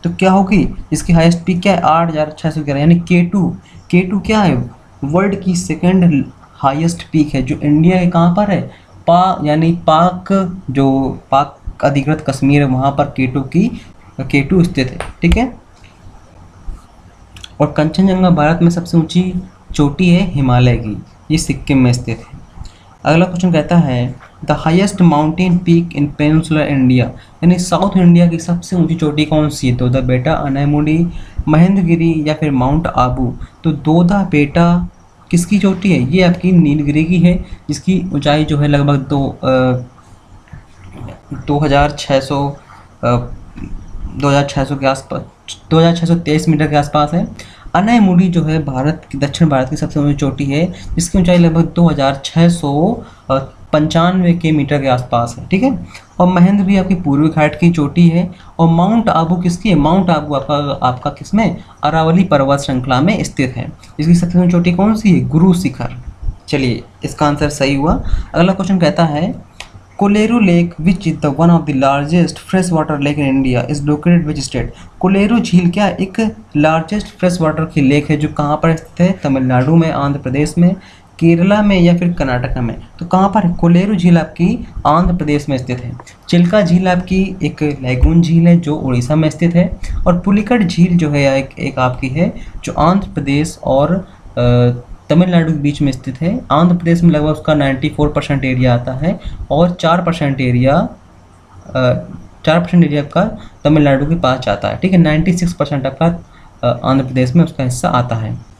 तो क्या होगी इसकी हाईएस्ट पीक क्या है, 8,611, यानी K2 क्या है वर्ल्ड की सेकंड हाईएस्ट पीक है जो इंडिया के कहाँ पर है, यानी पाक अधिकृत कश्मीर है, वहाँ पर केटू स्थित है, ठीक है। और कंचनजंगा भारत में सबसे ऊंची चोटी है हिमालय की, ये सिक्किम में स्थित है। अगला क्वेश्चन कहता है the highest mountain peak in peninsular India, यानी साउथ इंडिया की सबसे ऊंची चोटी कौन सी है, दोदा बेटा, अनायमुडी, महेंद्रगिरी या फिर माउंट आबू। तो दोदा बेटा किसकी चोटी है, ये आपकी नीलगिरी की है, जिसकी ऊंचाई जो है लगभग 2600 के आसपास, 2623 मीटर के आसपास है। अनायमुडी जो है दक्षिण भारत की सबसे ऊंची चोटी है, जिसकी ऊंचाई लगभग 2695 के मीटर के आसपास है, ठीक है। और महेंद्र भी आपकी पूर्वी घाट की चोटी है। और माउंट आबू किसकी है, माउंट आबू आपका किसमें, अरावली पर्वत श्रृंखला में स्थित है, जिसकी सबसे ऊंची चोटी कौन सी है, गुरु शिखर। चलिए इसका आंसर सही हुआ। अगला क्वेश्चन कहता है Kolleru lake which is the one of the largest fresh water lake in India is located which state. Kolleru झील क्या एक लार्जेस्ट फ्रेश वाटर की लेक है जो कहाँ पर स्थित है, तमिलनाडु में, आंध्र प्रदेश में, केरला में या फिर कर्नाटक में। तो कहाँ पर है, कोलेरू झील आपकी आंध्र प्रदेश में स्थित है। चिल्का झील आपकी एक लैगून झील है जो उड़ीसा में स्थित है। और पुलिकट झील जो है एक आपकी है जो आंध्र प्रदेश और तमिलनाडु के बीच में स्थित है। आंध्र प्रदेश में लगभग उसका 94% एरिया आता है और 4% एरिया आपका तमिलनाडु के पास जाता है, ठीक है। 96% आपका आंध्र प्रदेश में उसका हिस्सा आता है।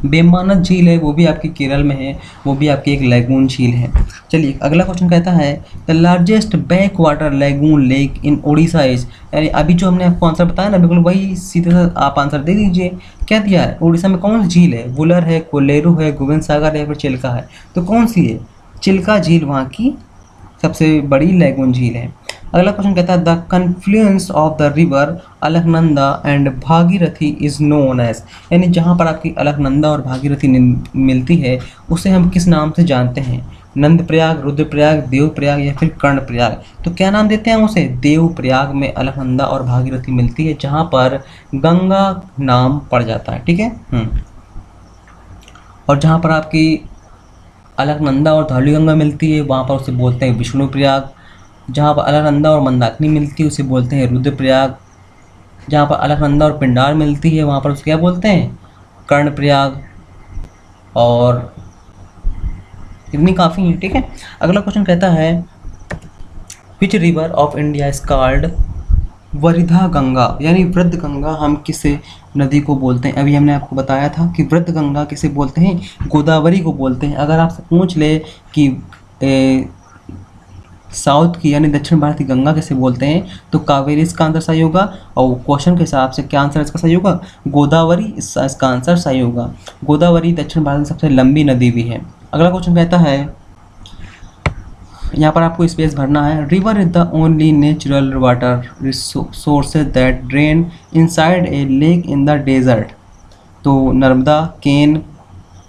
बेम्बानद झील है वो भी आपकी केरल में है, वो भी आपकी एक लैगून झील है। चलिए अगला क्वेश्चन कहता है the largest back water lagoon lake in Orissa is, यानी अभी जो हमने आपको आंसर बताया ना बिल्कुल वही सीधे आप आंसर दे दीजिए। क्या दिया है, उड़ीसा में कौन सी झील है, वुलर है, कोलेरू है, गोविंद सागर है, फिर चिल्का है। तो कौन सी है, चिल्का झील वहाँ की सबसे बड़ी लैगून झील है। अगला क्वेश्चन कहता है the confluence of the river Alaknanda and Bhagirathi is known as, यानी जहाँ पर आपकी अलकनंदा और भागीरथी मिलती है उसे हम किस नाम से जानते हैं, नंदप्रयाग, रुद्रप्रयाग, देवप्रयाग या फिर कर्णप्रयाग। तो क्या नाम देते हैं उसे, देवप्रयाग में अलकनंदा और भागीरथी मिलती है जहाँ पर गंगा नाम पड़ जाता है, ठीक है। और जहाँ पर आपकी अलकनंदा और धौलीगंगा मिलती है वहाँ पर उसे बोलते हैं विष्णुप्रयाग। जहाँ पर अलकनंदा और मंदाकिनी मिलती है उसे बोलते हैं रुद्रप्रयाग। जहाँ पर अलकनंदा और पिंडार मिलती है वहाँ पर उसे क्या बोलते हैं, कर्णप्रयाग। और इतनी काफ़ी है, ठीक है। अगला क्वेश्चन कहता है which river of India is called Vriddha Ganga, यानी वृद्ध गंगा हम किसे नदी को बोलते हैं। अभी हमने आपको बताया था कि वृद्ध गंगा किसे बोलते हैं, गोदावरी को बोलते हैं। अगर आपसे पूछ ले कि साउथ की यानी दक्षिण भारत की गंगा कैसे बोलते हैं तो कावेरी इसका आंसर सही होगा। और क्वेश्चन के हिसाब से क्या आंसर इसका सही होगा, गोदावरी इसका आंसर सही होगा। गोदावरी दक्षिण भारत की सबसे लंबी नदी भी है। अगला क्वेश्चन कहता है, यहाँ पर आपको स्पेस भरना है, river is the only natural water sources that drain inside a lake in the desert. तो नर्मदा, केन,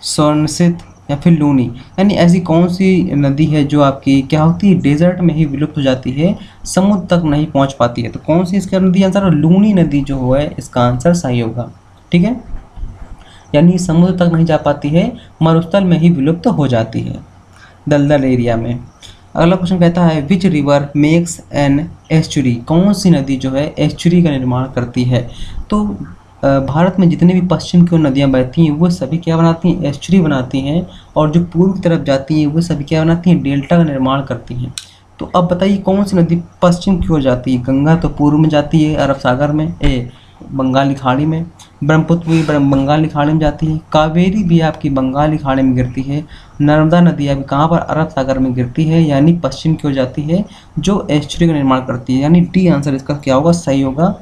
स्वर्णसित या फिर लूनी, यानी ऐसी कौन सी नदी है जो आपकी क्या होती है, डेजर्ट में ही विलुप्त हो जाती है, समुद्र तक नहीं पहुंच पाती है। तो कौन सी इसका नदी आंसर, लूनी नदी जो है इसका आंसर सही होगा, ठीक है। यानी समुद्र तक नहीं जा पाती है, मरुस्थल में ही विलुप्त हो जाती है, दलदल एरिया में। अगला क्वेश्चन कहता है which river makes an estuary, कौन सी नदी जो है एस्चुरी का निर्माण करती है। तो भारत में जितनी भी पश्चिम की ओर नदियाँ बहती हैं वो सभी क्या बनाती हैं, एस्चुरी बनाती हैं। और जो पूर्व की तरफ जाती हैं वो सभी क्या बनाती हैं, डेल्टा का निर्माण करती हैं। तो अब बताइए कौन सी नदी पश्चिम की ओर जाती है, गंगा तो पूर्व में जाती है अरब सागर में, बंगाली खाड़ी में, ब्रह्मपुत्र भी बंगाली खाड़ी में जाती है, कावेरी भी आपकी बंगाली खाड़ी में गिरती है, नर्मदा नदी अभी कहाँ पर, अरब सागर में गिरती है, यानी पश्चिम की ओर जाती है जो एस्चुरी का निर्माण करती है, यानी डी आंसर इसका क्या होगा, सही होगा।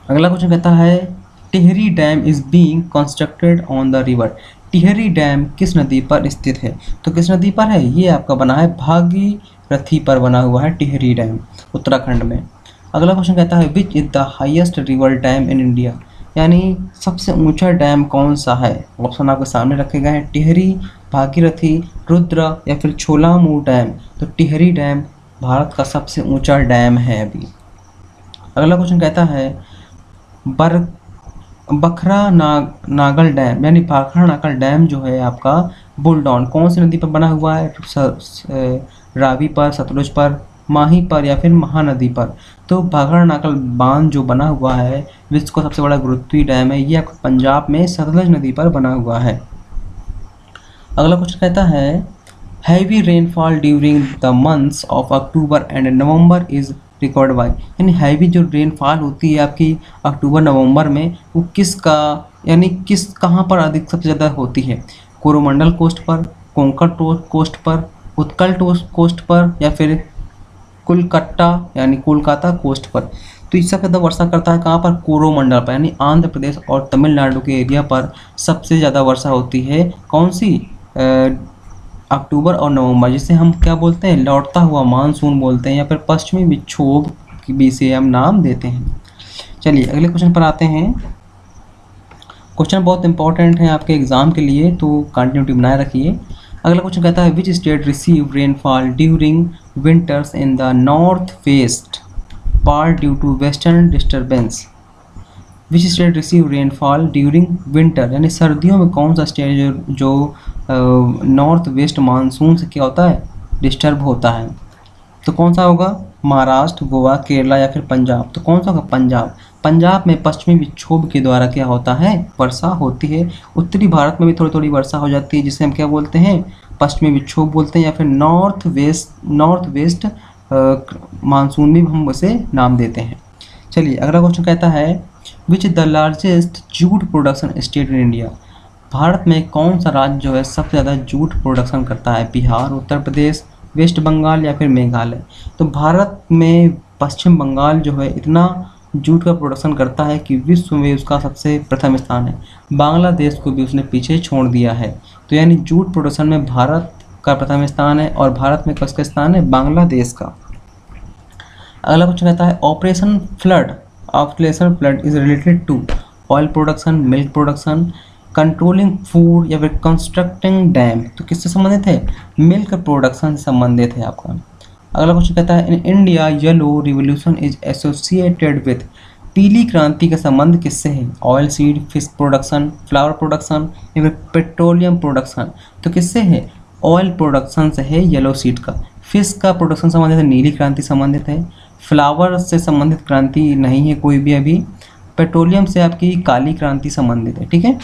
अगला क्वेश्चन कहता है Tehri dam is being constructed on the river, Tehri dam किस नदी पर स्थित है। तो किस नदी पर है, ये आपका बना है भागीरथी पर बना हुआ है टिहरी डैम, उत्तराखंड में। अगला क्वेश्चन कहता है which is the highest river dam in India, यानी सबसे ऊंचा डैम कौन सा है। ऑप्शन आपके सामने रखे गए हैं, टिहरी, भागीरथी, रुद्र या फिर छोलामू डैम। तो टिहरी डैम भारत का सबसे ऊंचा डैम है अभी। अगला क्वेश्चन कहता है बखरा नागल डैम यानी भाखड़ा नागल डैम जो है आपका बुलडॉन कौन सी नदी पर बना हुआ है? रावी पर, सतलुज पर, माही पर या फिर महानदी पर? तो भाखड़ा नागल बांध जो बना हुआ है विश्व का सबसे बड़ा गुरुत्वीय डैम है, ये आपको पंजाब में सतलुज नदी पर बना हुआ है। अगला क्वेश्चन कहता है heavy rainfall during the months of October and November is record by, यानी हैवी जो रेनफॉल होती है आपकी अक्टूबर नवंबर में वो किसका यानी किस कहाँ पर अधिक सबसे ज़्यादा होती है? कोरोमंडल कोस्ट पर, कोंकण कोस्ट पर, उत्कल कोस्ट पर या फिर कोलकाता यानी कोलकाता कोस्ट पर? तो इससे ज़्यादा वर्षा करता है कहाँ पर? कोरोमंडल पर, यानी आंध्र प्रदेश और तमिलनाडु के एरिया पर सबसे ज़्यादा वर्षा होती है। कौन सी? अक्टूबर और नवंबर, जिसे हम क्या बोलते हैं? लौटता हुआ मानसून बोलते हैं या फिर पश्चिमी विक्षोभ भी से हम नाम देते हैं। चलिए अगले क्वेश्चन पर आते हैं। क्वेश्चन बहुत इंपॉर्टेंट है आपके एग्जाम के लिए, तो कंटिन्यूटी बनाए रखिए। अगला क्वेश्चन कहता है which state receive rainfall during winters in the north west part due to western disturbance? Which state receive rainfall during winter, यानी सर्दियों में कौन सा स्टेट जो नॉर्थ वेस्ट मानसून से क्या होता है? डिस्टर्ब होता है। तो कौन सा होगा? महाराष्ट्र, गोवा, केरला या फिर पंजाब? तो कौन सा होगा? पंजाब। पंजाब में पश्चिमी विक्षोभ के द्वारा क्या होता है? वर्षा होती है। उत्तरी भारत में भी थोड़ी थोड़ी वर्षा हो जाती है, जिसे हम क्या बोलते हैं? पश्चिमी विक्षोभ बोलते हैं या फिर नॉर्थ वेस्ट मानसून भी हम उसे नाम देते हैं। चलिए अगला क्वेश्चन कहता है which the largest jute production state in India? Bharat में कौन सा राज्य जो है सबसे ज़्यादा जूट प्रोडक्शन करता है? बिहार, उत्तर प्रदेश, वेस्ट बंगाल या फिर मेघालय? तो भारत में पश्चिम बंगाल जो है इतना जूट का प्रोडक्शन करता है कि विश्व में उसका सबसे प्रथम स्थान है। बांग्लादेश को भी उसने पीछे छोड़ दिया है। तो यानी जूट प्रोडक्शन में भारत का प्रथम स्थान है और भारत में किसका स्थान है? बांग्लादेश का। अगला क्वेश्चन कहता है operation flood is related to oil production, milk production, controlling food या फिर कंस्ट्रक्टिंग डैम? तो किससे संबंधित है? मिल्क प्रोडक्शन से संबंधित है आपका। अगला क्वेश्चन कहता है in India yellow revolution is associated with, पीली क्रांति का संबंध किससे है? Oil seed, fish production, flower production या फिर पेट्रोलियम प्रोडक्शन? तो किससे है? ऑयल प्रोडक्शन से है येलो सीड का। फिश का प्रोडक्शन संबंधित है, नीली क्रांति संबंधित है। फ्लावर से संबंधित क्रांति नहीं है कोई भी अभी। पेट्रोलियम से आपकी काली क्रांति संबंधित है। ठीक है।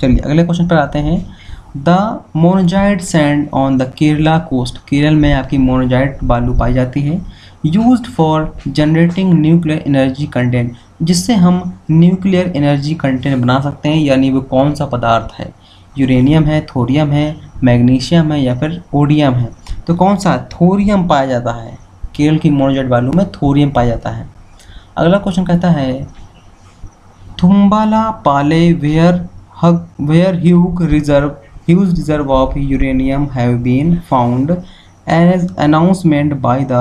चलिए अगले क्वेश्चन पर आते हैं। The monazite sand on the Kerala coast, Kerala में आपकी मोनोजाइट बालू पाई जाती है। Used for generating nuclear energy content, जिससे हम न्यूक्लियर एनर्जी कंटेंट बना सकते हैं, यानी वो कौन सा पदार्थ है? यूरेनियम है, थोरियम है, मैग्नीशियम है या फिर ओडियम है? तो कौन सा? थोरियम पाया जाता है। केरल की मोनोजाइट बालू में थोरियम पाया जाता है। अगला क्वेश्चन कहता है Tummalapalle where huge reserve of uranium have been found as announcement by the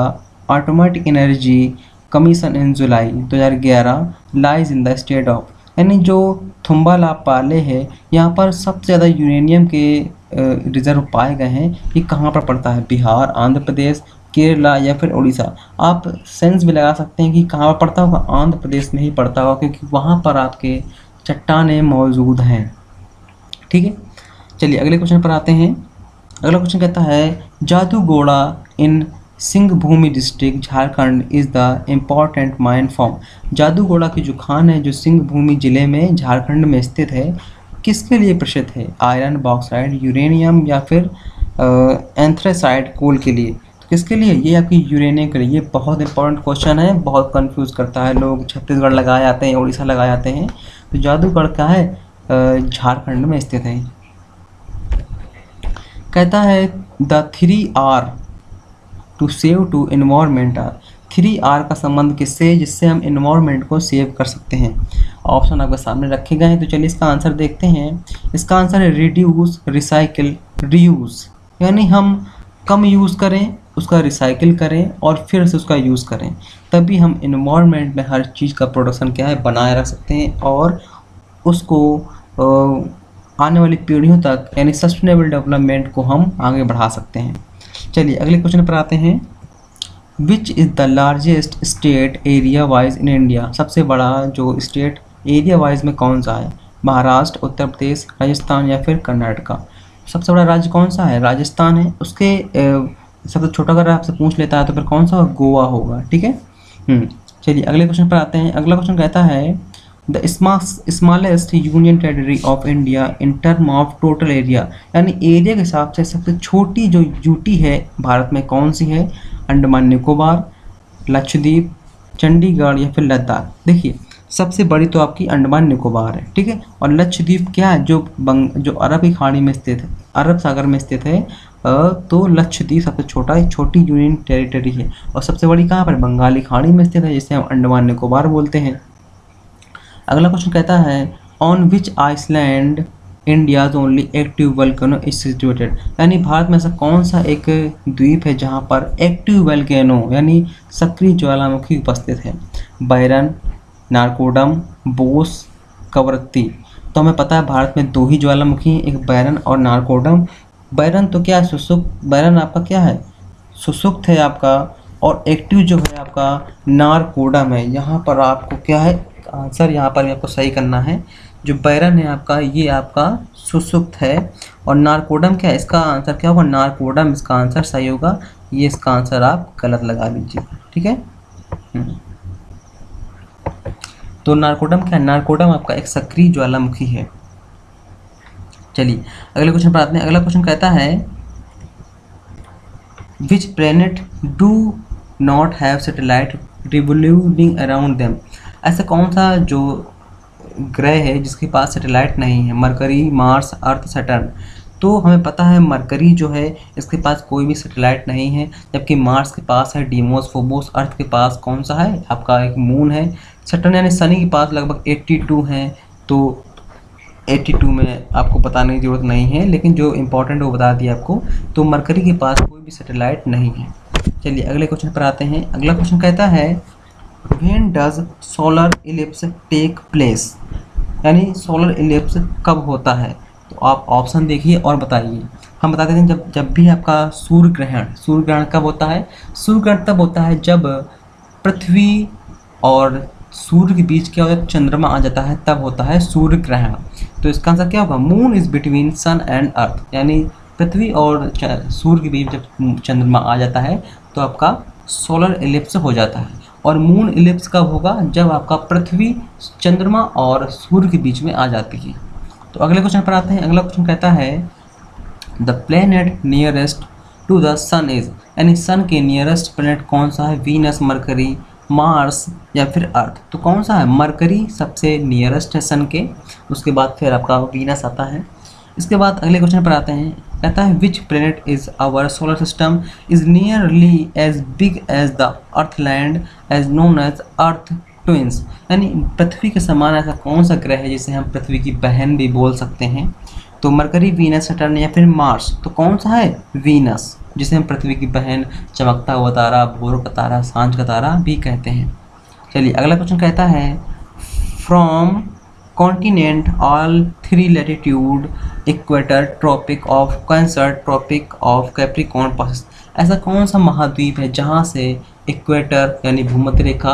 atomic energy commission in July 2011 lies in the state of, यानी जो थुम्बाला पाले है यहाँ पर सबसे ज़्यादा यूरेनियम के रिजर्व पाए गए हैं। ये कहाँ पर पड़ता है? बिहार, आंध्र प्रदेश, केरला या फिर उड़ीसा? आप सेंस भी लगा सकते हैं कि कहाँ पर पड़ता होगा? आंध्र प्रदेश में ही पड़ता होगा, क्योंकि वहाँ पर आपके चट्टानें मौजूद हैं। ठीक है। चलिए अगले क्वेश्चन पर आते हैं। अगला क्वेश्चन कहता है Jaduguda in Singhbhum district Jharkhand is the important mine form. Jaduguda की जो खान है जो सिंहभूमि जिले में झारखंड में स्थित है, किसके लिए प्रसिद्ध है? आयरन, बॉक्साइड, यूरेनियम या फिर एंथ्रेसाइड कोल के लिए? तो किसके लिए? ये आपकी यूरेनियम के लिए। ये बहुत इंपॉर्टेंट क्वेश्चन है, बहुत कंफ्यूज करता है लोग। छत्तीसगढ़ लगाए जाते हैं, उड़ीसा लगाए जाते हैं। तो जादूगढ़ क्या है? झारखंड में स्थित है। कहता है द 3R to save to environment are. 3R का संबंध किससे? जिससे हम इन्वायरमेंट को सेव कर सकते हैं। ऑप्शन आपके सामने रखे गए हैं, तो चलिए इसका आंसर देखते हैं। इसका आंसर है रिड्यूस, रिसाइकिल, रीयूज़, यानी हम कम यूज़ करें, उसका रिसाइकिल करें और फिर से उसका यूज़ करें, तभी हम इन्वायरमेंट में हर चीज़ का प्रोडक्शन क्या है? बनाए रख सकते हैं और उसको आने वाली पीढ़ियों तक यानी सस्टेनेबल डेवलपमेंट को हम आगे बढ़ा सकते हैं। चलिए अगले क्वेश्चन पर आते हैं। विच is the largest state area wise in India? सबसे बड़ा जो स्टेट एरिया वाइज में कौन सा है? महाराष्ट्र, उत्तर प्रदेश, राजस्थान या फिर कर्नाटका? सबसे बड़ा राज्य कौन सा है? राजस्थान है। उसके सबसे छोटा अगर आपसे पूछ लेता है तो फिर कौन सा होगा? गोवा होगा। ठीक है। चलिए अगले क्वेश्चन पर आते हैं। अगला क्वेश्चन कहता है the smallest union territory of India in term of total area, यानी एरिया के हिसाब से सबसे छोटी जो यूटी है भारत में कौन सी है? अंडमान निकोबार, लक्षद्वीप, चंडीगढ़ या फिर लद्दाख? देखिए सबसे बड़ी तो आपकी अंडमान निकोबार है। ठीक है। और लक्षद्वीप क्या है? जो अरब की खाड़ी में स्थित है, अरब सागर में स्थित है। तो लक्षद्वीप सबसे छोटी यूनियन टेरिटरी है। और सबसे बड़ी कहाँ पर? बंगाली खाड़ी में स्थित है, जिसे हम अंडमान निकोबार बोलते हैं। अगला क्वेश्चन कहता है on which island India's only active volcano is situated, यानी भारत में ऐसा कौन सा एक द्वीप है जहाँ पर एक्टिव वल्केनो यानी सक्रिय ज्वालामुखी उपस्थित है? बैरन, नारकोडम, बोस, कवरत्ती? तो हमें पता है भारत में दो ही ज्वालामुखी हैं, एक बैरन और नारकोडम। बैरन तो क्या है? सुसुप्त। बैरन आपका क्या है? सुसुप्त है आपका। और एक्टिव जो है आपका नारकोडम है। यहाँ पर आपको क्या है आंसर? यहाँ पर आपको सही करना है। जो बैरन है आपका ये आपका सुसुप्त है। और नारकोडम क्या है? इसका आंसर क्या होगा? नारकोडम इसका आंसर सही होगा। ये इसका आंसर आप गलत लगा लीजिए। ठीक है। तो नारकोडम क्या है? नारकोडम आपका एक सक्रिय ज्वालामुखी है। चलिए अगले क्वेश्चन पर आते हैं। अगला क्वेश्चन कहता है which planet do not have satellite revolving around them, ऐसा कौन सा जो ग्रह है जिसके पास सैटेलाइट नहीं है? मरकरी, मार्स, अर्थ, सैटर्न? तो हमें पता है मरकरी जो है इसके पास कोई भी सैटेलाइट नहीं है, जबकि मार्स के पास है डीमोस, फोबोस। अर्थ के पास कौन सा है? आपका एक मून है। सैटर्न यानी शनि के पास लगभग 82 हैं। तो 82 में आपको बताने की ज़रूरत नहीं है, लेकिन जो इम्पोर्टेंट वो बता दिया आपको। तो मरकरी के पास कोई भी सैटेलाइट नहीं है। चलिए अगले क्वेश्चन पर आते हैं। अगला क्वेश्चन कहता है when does solar eclipse take place, यानी सोलर इलिप्स कब होता है? तो आप ऑप्शन देखिए और बताइए। हम बता देते हैं जब भी आपका सूर्य ग्रहण कब होता है? सूर्य ग्रहण तब होता है जब पृथ्वी और सूर्य के बीच क्या होता है? चंद्रमा आ जाता है, तब होता है सूर्य ग्रहण। तो इसका आंसर क्या होगा? Moon is between sun and earth, यानी पृथ्वी और सूर्य के बीच जब चंद्रमा आ जाता है तो आपका सोलर इलिप्स हो जाता है। और मून इलिप्स कब होगा? जब आपका पृथ्वी, चंद्रमा और सूर्य के बीच में आ जाती है। तो अगले क्वेश्चन पर आते हैं। अगला क्वेश्चन कहता है the planet nearest to the sun is, यानी सन के नियरेस्ट प्लेनेट कौन सा है? वीनस, मरकरी, मार्स या फिर अर्थ? तो कौन सा है? मरकरी सबसे नियरेस्ट है सन के, उसके बाद फिर आपका वीनस आता है। इसके बाद अगले क्वेश्चन पर आते हैं। कहता है which planet is our solar system is nearly as big as the earth and as known as earth twins, यानी पृथ्वी के समान ऐसा कौन सा ग्रह है जिसे हम पृथ्वी की बहन भी बोल सकते हैं? तो मरकरी, वीनस, सैटर्न या फिर मार्स? तो कौन सा है? वीनस, जिसे हम पृथ्वी की बहन, चमकता हुआ तारा, भोर का तारा, सांझ का तारा भी कहते हैं। चलिए अगला क्वेश्चन कहता है from continent all 3 latitude equator, Tropic of Cancer, Tropic of Capricorn pass, ऐसा कौन सा महाद्वीप है जहाँ से इक्वेटर यानी भूमध्य रेखा,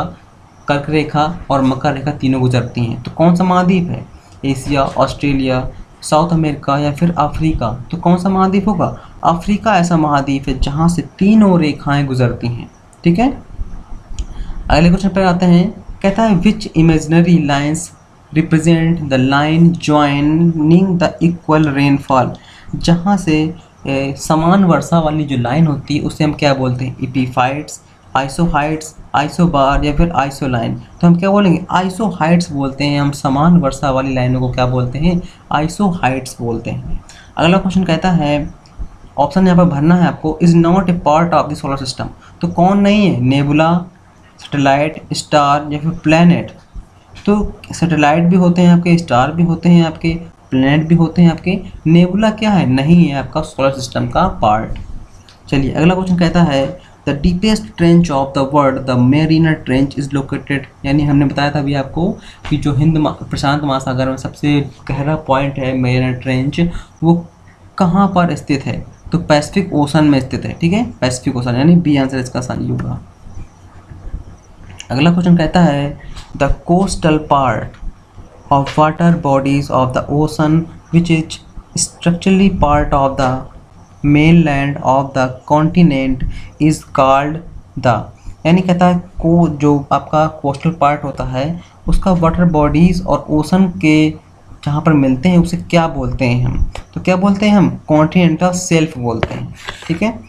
कर्क रेखा और मकर रेखा तीनों गुजरती हैं? तो कौन सा महाद्वीप है? एशिया, ऑस्ट्रेलिया, साउथ अमेरिका या फिर अफ्रीका? तो कौन सा महाद्वीप होगा? अफ्रीका ऐसा महाद्वीप है जहाँ से तीनों रेखाएं गुजरती हैं। ठीक है। अगले क्वेश्चन पर आते हैं। कहता है which imaginary lines represent the line joining the equal rainfall, जहाँ से समान वर्षा वाली जो लाइन होती है उसे हम क्या बोलते हैं? इपीफाइट्स, आइसोहाइट्स, आइसोबार या फिर आइसोलाइन? तो हम क्या बोलेंगे? आइसोहाइट्स बोलते हैं। हम समान वर्षा वाली लाइनों को क्या बोलते हैं? आइसोहाइट्स बोलते हैं। अगला क्वेश्चन कहता है ऑप्शन यहाँ पर भरना है आपको, is not a part of the solar system. तो कौन नहीं है? नेबुला, सैटेलाइट, स्टार या फिर प्लैनेट? तो सैटेलाइट भी होते हैं आपके, स्टार भी होते हैं आपके, प्लैनेट भी होते हैं आपके। नेबुला क्या है? नहीं है आपका सोलर सिस्टम का पार्ट। चलिए अगला क्वेश्चन कहता है the deepest trench of the world the Mariana trench is located, यानी हमने बताया था अभी आपको कि जो प्रशांत महासागर में सबसे गहरा पॉइंट है मैरीना ट्रेंच, वो कहाँ पर स्थित है? तो पैसिफिक ओशन में स्थित है। ठीक है, पैसिफिक ओशन, यानी बी आंसर इसका सही होगा। अगला क्वेश्चन कहता है the coastal part of water bodies of the ocean which is structurally part of the mainland of the continent is called the, यानी कहता है को जो आपका कोस्टल पार्ट होता है उसका वाटर बॉडीज और ओशन के जहाँ पर मिलते हैं उसे क्या बोलते हैं हम, तो क्या बोलते हैं हम कॉन्टिनेंटल सेल्फ बोलते हैं। ठीक है,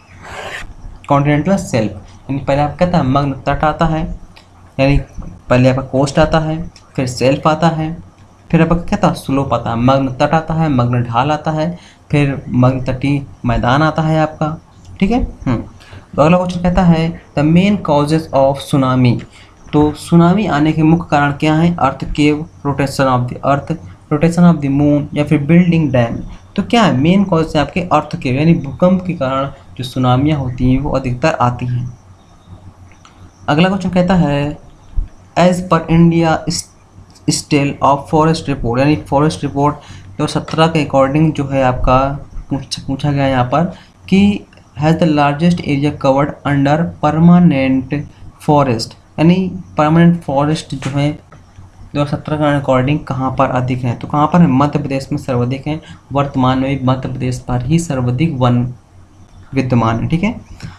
कॉन्टिनेंटल सेल्फ यानी पहले आप कहता है मग्न तट आता है, यानी पहले आपका कोस्ट आता है, फिर सेल्फ आता है, फिर आपका कहता है स्लोप आता है, मग्न तट आता है, मग्न ढाल आता है, फिर मग्न तटीय मैदान आता है आपका। ठीक है। तो अगला क्वेश्चन कहता है the main causes of tsunami, तो सुनामी आने के मुख्य कारण क्या हैं, earthquake, rotation of the earth, rotation of the moon, या फिर बिल्डिंग डैम। तो क्या है मेन कॉज है आपके अर्थ केव यानी भूकंप के कारण जो सुनामियाँ होती हैं वो अधिकतर आती हैं। अगला क्वेश्चन कहता है as per India state of forest report, यानी फॉरेस्ट रिपोर्ट 2017 के अकॉर्डिंग जो है आपका पूछा गया यहाँ पर कि has the largest area covered under permanent forest, यानी परमानेंट फॉरेस्ट जो है 2017 के अकॉर्डिंग कहाँ पर अधिक है, तो कहाँ पर है, मध्य प्रदेश में सर्वाधिक है। वर्तमान में मध्य प्रदेश पर ही सर्वाधिक वन विद्यमान है। ठीक है।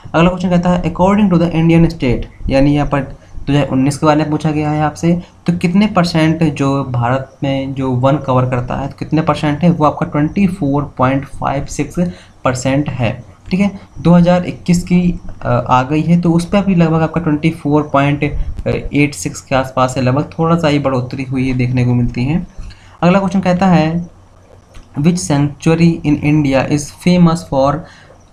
अगला क्वेश्चन कहता है according to the Indian state, यानी यहाँ पर 2019 के बारे में पूछा गया है आपसे, तो कितने परसेंट जो भारत में जो वन कवर करता है तो कितने परसेंट है, वो आपका 24.56% है। ठीक है। 2021 की आ गई है तो उस पर भी लगभग आपका 24.86 के आसपास है, लगभग थोड़ा सा ही बढ़ोतरी हुई है देखने को मिलती है। अगला क्वेश्चन कहता है which sanctuary in India is famous for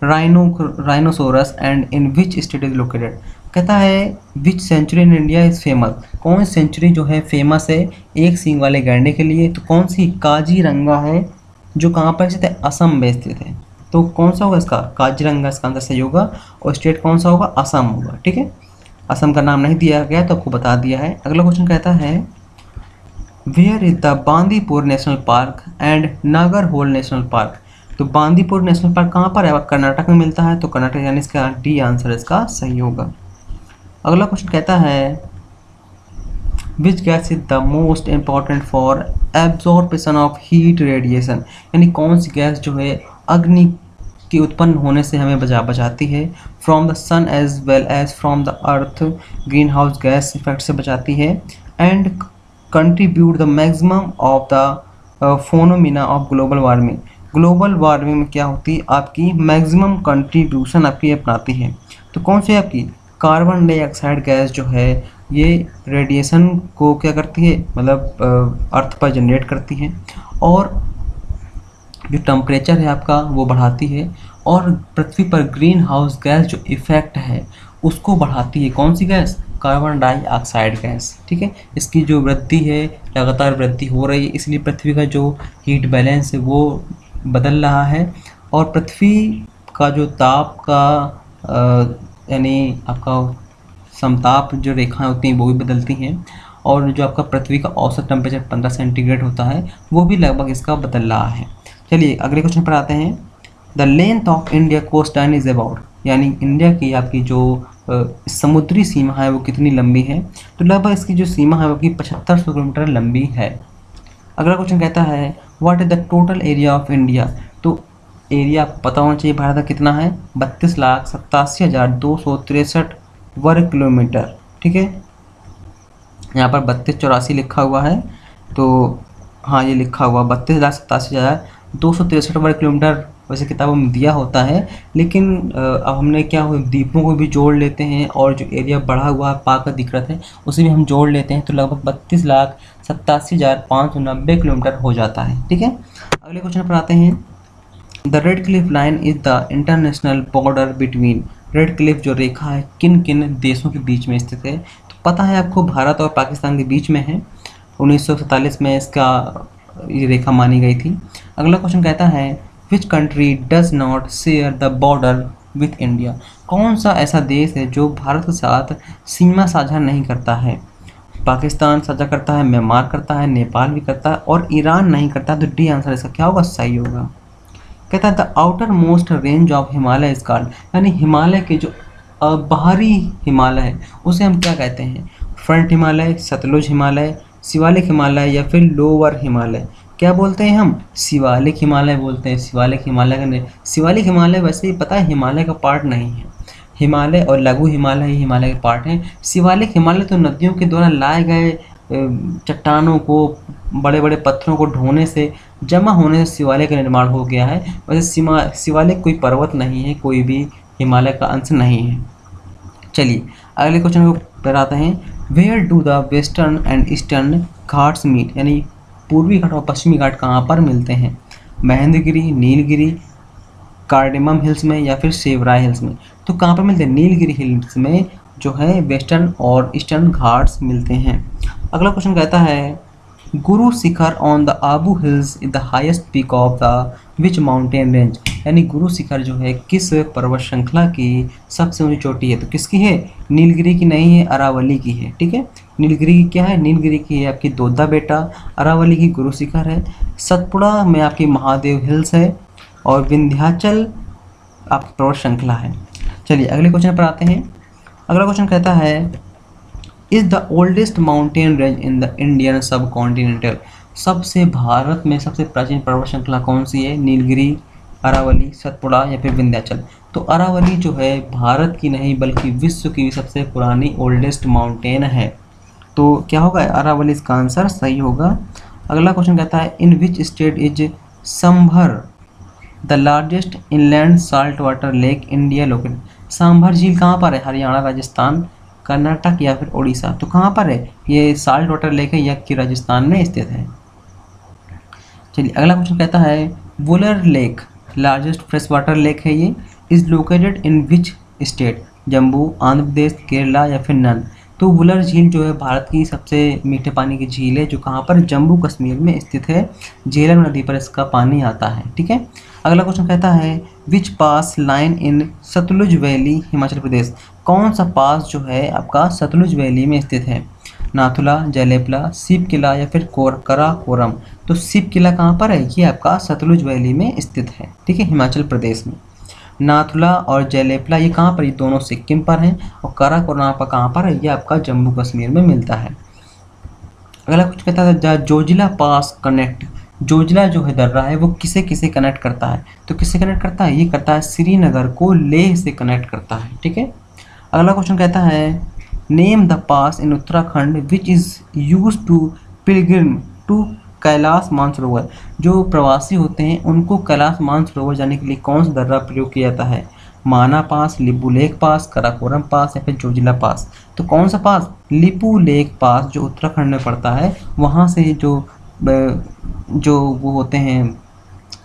rhinoceros and in which state is located, कहता है which sanctuary in India is famous, कौन सेंचुरी जो है फेमस है एक सींग वाले गैंडे के लिए, तो कौन सी, काजीरंगा है जो कहाँ पर स्थित है, असम में स्थित है। तो कौन सा होगा इसका, काजीरंगा इसका आंसर सही होगा, और स्टेट कौन सा होगा, असम होगा। ठीक है, असम का नाम नहीं दिया गया तो आपको बता दिया है। अगला क्वेश्चन कहता है where is the Bandipur national park and Nagarhole national park, तो बांदीपुर नेशनल पार्क कहाँ पर है, कर्नाटक में मिलता है, तो कर्नाटक यानी इसका डी आंसर इसका सही होगा। अगला क्वेश्चन कहता है which gas is the most important for absorption of heat radiation, यानी कौन सी गैस जो है अग्नि के उत्पन्न होने से हमें बचाती है, from the sun as well as from the earth, greenhouse gas effect से बचाती है, and contribute the maximum of the phenomena of global warming, global warming में क्या होती है आपकी मैक्सिमम कंट्रीब्यूशन आपकी अपनाती है, तो कौन सी आपकी कार्बन डाइऑक्साइड गैस जो है ये रेडिएशन को क्या करती है, मतलब अर्थ पर जनरेट करती है, और जो टेम्परेचर है आपका वो बढ़ाती है, और पृथ्वी पर ग्रीन हाउस गैस जो इफ़ेक्ट है उसको बढ़ाती है, कौन सी गैस, कार्बन डाइऑक्साइड गैस। ठीक है, इसकी जो वृद्धि है लगातार वृद्धि हो रही है, इसलिए पृथ्वी का जो हीट बैलेंस है वो बदल रहा है, और पृथ्वी का जो ताप का यानी आपका समताप जो रेखाएं होती हैं वो भी बदलती हैं, और जो आपका पृथ्वी का औसत टेम्परेचर 15 सेंटीग्रेड होता है वो भी लगभग इसका बदल रहा है। चलिए अगले क्वेश्चन पर आते हैं the length of India coast line is about, यानी इंडिया की आपकी जो समुद्री सीमा है वो कितनी लंबी है, तो लगभग इसकी जो सीमा है वो की 7500 किलोमीटर लंबी है। अगला क्वेश्चन कहता है what is the total area of India, तो एरिया आपको पता होना चाहिए भारत का कितना है, 32,87,263 वर्ग किलोमीटर। ठीक है, यहाँ पर 3284 लिखा हुआ है, तो हाँ ये लिखा हुआ 32,87,263 वर्ग किलोमीटर वैसे किताबों में दिया होता है, लेकिन अब हमने क्या हुआ द्वीपों को भी जोड़ लेते हैं, और जो एरिया बढ़ा हुआ है पाक अधिकृत है उसे भी हम जोड़ लेते हैं, तो लगभग 32,87,590 किलोमीटर हो जाता है। ठीक है, अगले क्वेश्चन पर आते हैं the red Cliff line is the international border between, red Cliff जो रेखा है किन किन देशों के बीच में स्थित है, तो पता है आपको भारत और पाकिस्तान के बीच में है, 1947 में इसका ये रेखा मानी गई थी। अगला क्वेश्चन कहता है which country does not share the border with India, कौन सा ऐसा देश है जो भारत के साथ सीमा साझा नहीं करता है, पाकिस्तान साझा करता है, म्यांमार करता है, नेपाल भी करता है, और ईरान नहीं करता है, तो डी आंसर इसका क्या होगा, सही होगा। कहता है the outer most range of Himalaya is called, यानी हिमालय के जो बाहरी हिमालय है उसे हम क्या कहते हैं, फ्रंट हिमालय, सतलुज हिमालय, शिवालिक हिमालय या फिर लोअर हिमालय। क्या बोलते हैं हम? शिवालिक हिमालय बोलते हैं। शिवालिक हिमालय का शिवालिक हिमालय वैसे ही पता है हिमालय का पार्ट नहीं है। हिमालय और लघु हिमालय ही हिमालय के पार्ट हैं। शिवालिक हिमालय तो नदियों के द्वारा लाए गए चट्टानों को, बड़े बड़े पत्थरों को ढोने से, जमा होने से शिवालय का निर्माण हो गया है। वैसे शिवालिक कोई पर्वत नहीं है, कोई भी हिमालय का अंश नहीं है। चलिए अगले क्वेश्चन को पर आते हैं। Where do the western and eastern ghats meet, यानी पूर्वी घाट और पश्चिमी घाट कहाँ पर मिलते हैं? महेंद्रगिरी, नीलगिरी, कार्डेमम हिल्स में या फिर सेवराय हिल्स में। तो कहाँ पर मिलते हैं? नीलगिरी हिल्स में जो है वेस्टर्न और ईस्टर्न घाट्स मिलते हैं। अगला क्वेश्चन कहता है Guru Shikhar on the Abu hills is the highest peak of the which mountain range, यानी गुरु शिखर जो है किस पर्वत श्रृंखला की सबसे ऊंची चोटी है? तो किसकी है? नीलगिरी की नहीं है, अरावली की है। ठीक है, नीलगिरी की क्या है? नीलगिरी की है आपकी दोदा बेटा, अरावली की गुरु शिखर है, सतपुड़ा में आपकी महादेव हिल्स है और विंध्याचल आपकी पर्वत श्रृंखला है। चलिए अगले क्वेश्चन पर आते हैं। अगला क्वेश्चन कहता है is the oldest mountain range in the Indian सब कॉन्टिनेंटल, सबसे भारत में सबसे प्राचीन पर्वत श्रृंखला कौन सी है? नीलगिरी, अरावली, सतपुड़ा या फिर विंध्याचल। तो अरावली जो है भारत की नहीं बल्कि विश्व की सबसे पुरानी ओल्डेस्ट माउंटेन है। तो क्या होगा? अरावली इसका आंसर सही होगा। अगला क्वेश्चन कहता है in which state is Sambhar the largest inland salt water lake India located, Sambhar झील कहाँ पर है? हरियाणा, राजस्थान, कर्नाटक या फिर उड़ीसा। तो कहाँ पर है ये साल्ट वाटर लेक? है यह कि राजस्थान में स्थित है। चलिए अगला क्वेश्चन कहता है Wular lake largest fresh water lake है, ये is located in which state? Jammu, Andhra Pradesh, Kerala या फिर नन। तो वुलर झील जो है भारत की सबसे मीठे पानी की झील है जो कहाँ पर? जम्मू कश्मीर में स्थित है। झेलम नदी पर इसका पानी आता है। ठीक है, अगला क्वेश्चन कहता है which pass line in Sutlej valley Himachal Pradesh, कौन सा पास जो है आपका सतलुज वैली में स्थित है? नाथुला, जयलेपला, शिव किला या फिर कराकोरम। तो शिव किला कहाँ पर है? ये आपका सतलुज वैली में स्थित है। ठीक है, हिमाचल प्रदेश में। नाथुला और जयलेपला ये कहाँ पर? ये दोनों सिक्किम पर हैं। और कराकोरम आपका कहाँ पर है? ये आपका जम्मू कश्मीर में मिलता है। अगला कुछ कहता है the Zoji La pass connect, Zoji La जो है दर्रा है वो किसे किसे कनेक्ट करता है? तो किससे कनेक्ट करता है? ये करता है श्रीनगर को लेह से कनेक्ट करता है। ठीक है, अगला क्वेश्चन कहता है name the pass in Uttarakhand which is used to pilgrim to Kailash Mansarovar, जो प्रवासी होते हैं उनको कैलाश मानसरोवर जाने के लिए कौन सा दर्रा प्रयोग किया जाता है? माना पास, लिपू लेक पास, कराकोरम पास या फिर जोजिला पास। तो कौन सा पास? लिपू लेक पास जो उत्तराखंड में पड़ता है, वहाँ से जो वो होते हैं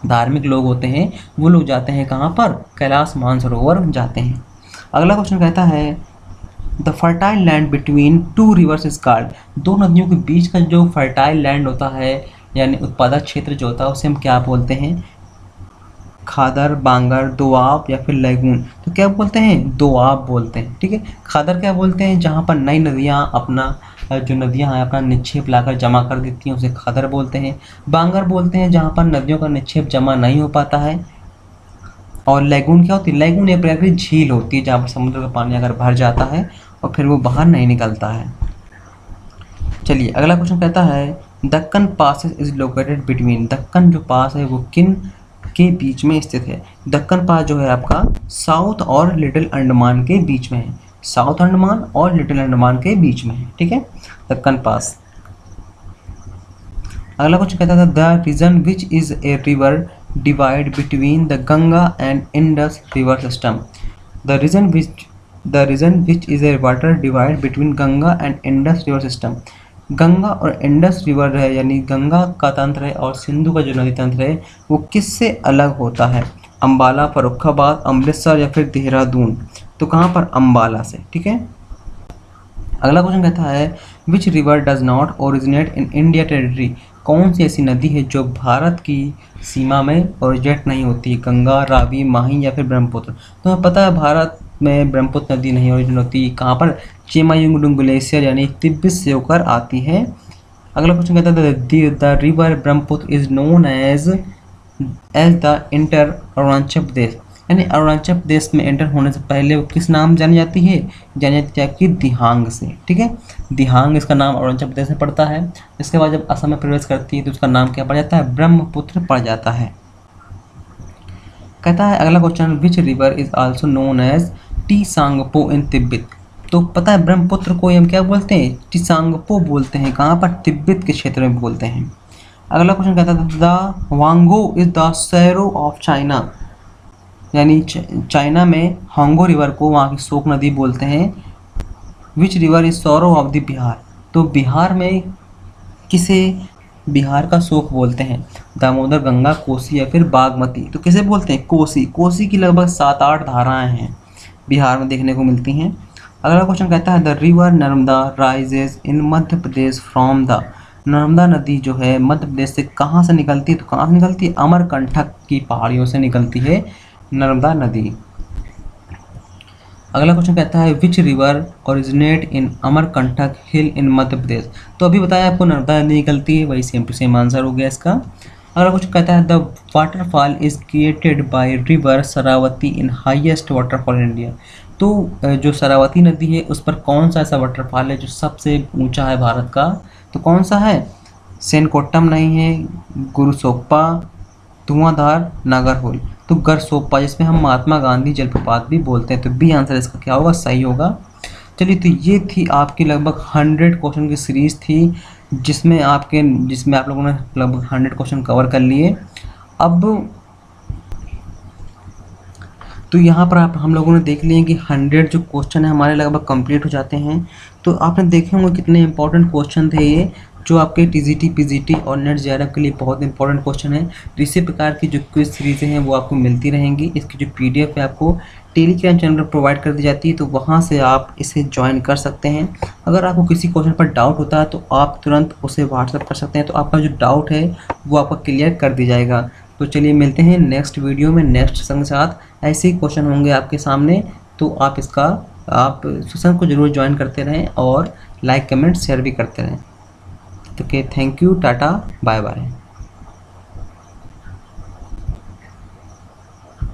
धार्मिक लोग होते हैं वो लोग जाते हैं कहाँ पर? कैलाश मानसरोवर जाते हैं। अगला क्वेश्चन कहता है the fertile land between two reverse is called, दो नदियों के बीच का जो फर्टाइल लैंड होता है यानी उत्पादक क्षेत्र जो होता है उसे हम क्या बोलते हैं? खादर, बांगर, दोआब या फिर लैगून। तो क्या बोलते हैं? दोआब बोलते हैं। ठीक है, खादर क्या बोलते हैं? जहाँ पर नई नदियाँ अपना जो नदियाँ हैं अपना निक्षेप लाकर जमा कर देती हैं उसे खादर बोलते हैं। बांगर बोलते हैं जहाँ पर नदियों का निक्षेप जमा नहीं हो पाता है। और लैगून क्या होती है? लैगून एक प्रकार की झील होती है जहाँ पर समुद्र का पानी अगर भर जाता है और फिर वो बाहर नहीं निकलता है। चलिए अगला क्वेश्चन कहता है Deccan passes is located between, Deccan जो पास है वो किन के बीच में स्थित है? दक्कन पास जो है आपका साउथ और लिटिल अंडमान के बीच में है। साउथ अंडमान और लिटिल अंडमान के बीच में है। ठीक है, दक्कन पास। अगला क्वेश्चन कहता था the region which is a river divide between the Ganga and Indus river system, the region which is a water divide between Ganga and Indus river system. Ganga और इंडस रिवर है यानी गंगा का तंत्र है और सिंधु का जो नदी तंत्र है वो किससे अलग होता है? अम्बाला, फर्रुखाबाद, अमृतसर या फिर देहरादून। तो कहाँ पर? अम्बाला से। ठीक है, अगला क्वेश्चन कहता है which river does not originate in India territory, कौन सी ऐसी नदी है जो भारत की सीमा में ओरिजिनेट नहीं होती? गंगा, रावी, माही या फिर ब्रह्मपुत्र। तो हमें पता है भारत में ब्रह्मपुत्र नदी नहीं ओरिजिनेट होती। कहाँ पर? चेमायुंगडुंग ग्लेशियर यानी तिब्बत से होकर आती है। अगला क्वेश्चन कहता है the river Brahmaputra is known as the inter Arunachal Pradesh, यानी अरुणाचल प्रदेश में एंटर होने से पहले वो किस नाम जानी जाती है, जानी जाती है आपकी दिहांग से। ठीक है, दिहांग इसका नाम अरुणाचल प्रदेश में पड़ता है। इसके बाद जब असम में प्रवेश करती है तो उसका नाम क्या पड़ जाता है, ब्रह्मपुत्र पड़ जाता है। कहता है अगला question, which river is also known as Tsangpo in Tibet. तो पता है ब्रह्मपुत्र को हम क्या बोलते हैं, टीसांगपो बोलते हैं। कहाँ पर, तिब्बत के क्षेत्र में बोलते हैं। अगला क्वेश्चन कहता है the Hwang Ho is the sorrow of China, यानी चाइना में हांगो रिवर को वहाँ की शोक नदी बोलते हैं। विच river is sorrow of the Bihar, तो बिहार में किसे बिहार का शोक बोलते हैं, दामोदर, गंगा, कोसी या फिर बागमती। तो किसे बोलते हैं, कोसी। कोसी की लगभग 7-8 धाराएं हैं बिहार में देखने को मिलती हैं। अगला क्वेश्चन कहता है the river Narmada rises in Madhya Pradesh from the, Narmada नदी जो है मध्य प्रदेश से कहाँ से निकलती है, तो कहाँ से निकलती है, अमरकंटक की पहाड़ियों से निकलती है नर्मदा नदी। अगला क्वेश्चन कहता है which river originate in Amarkantak hill in Madhya Pradesh. तो अभी बताया आपको नर्मदा नदी निकलती है, वही सेम टू सेम आंसर हो गया इसका। अगला क्वेश्चन कहता है the waterfall is created by river Sharavati in highest waterfall in India. तो जो शरावती नदी है उस पर कौन सा ऐसा वाटरफॉल है जो सबसे ऊंचा है भारत का, तो कौन सा है, सेनकोट्टम नहीं है, गुरुसोप्पा, धुआंधार, नागरहोल। तो गरसोप्पा, जिसमें हम महात्मा गांधी जलप्रपात भी बोलते हैं। तो बी आंसर इसका क्या होगा, सही होगा। चलिए, तो ये थी आपकी लगभग 100 क्वेश्चन की सीरीज थी, जिसमें आप लोगों ने लगभग 100 क्वेश्चन कवर कर लिए। अब तो यहाँ पर हम लोगों ने देख लिए कि 100 जो क्वेश्चन है हमारे लगभग कंप्लीट हो जाते हैं। तो आपने देखे होंगे कितने इंपॉर्टेंट क्वेश्चन थे ये, जो आपके टीजीटी, पीजीटी और नेट जेआरएफ के लिए बहुत इंपॉर्टेंट क्वेश्चन है। तो इसी प्रकार की जो क्विज सीरीज़ें हैं वो आपको मिलती रहेंगी। इसकी जो पीडीएफ है आपको टेलीग्राम चैनल पर प्रोवाइड कर दी जाती है, तो वहाँ से आप इसे ज्वाइन कर सकते हैं। अगर आपको किसी क्वेश्चन पर डाउट होता है तो आप तुरंत उसे व्हाट्सएप कर सकते हैं, तो आपका जो डाउट है वो आपका क्लियर कर दी जाएगा। तो चलिए मिलते हैं नेक्स्ट वीडियो में नेक्स्ट सेशन के साथ। ऐसे ही क्वेश्चन होंगे आपके सामने, तो आप सेशन को जरूर ज्वाइन करते रहें और लाइक, कमेंट, शेयर भी करते रहें। तो thank you, tata, bye bye.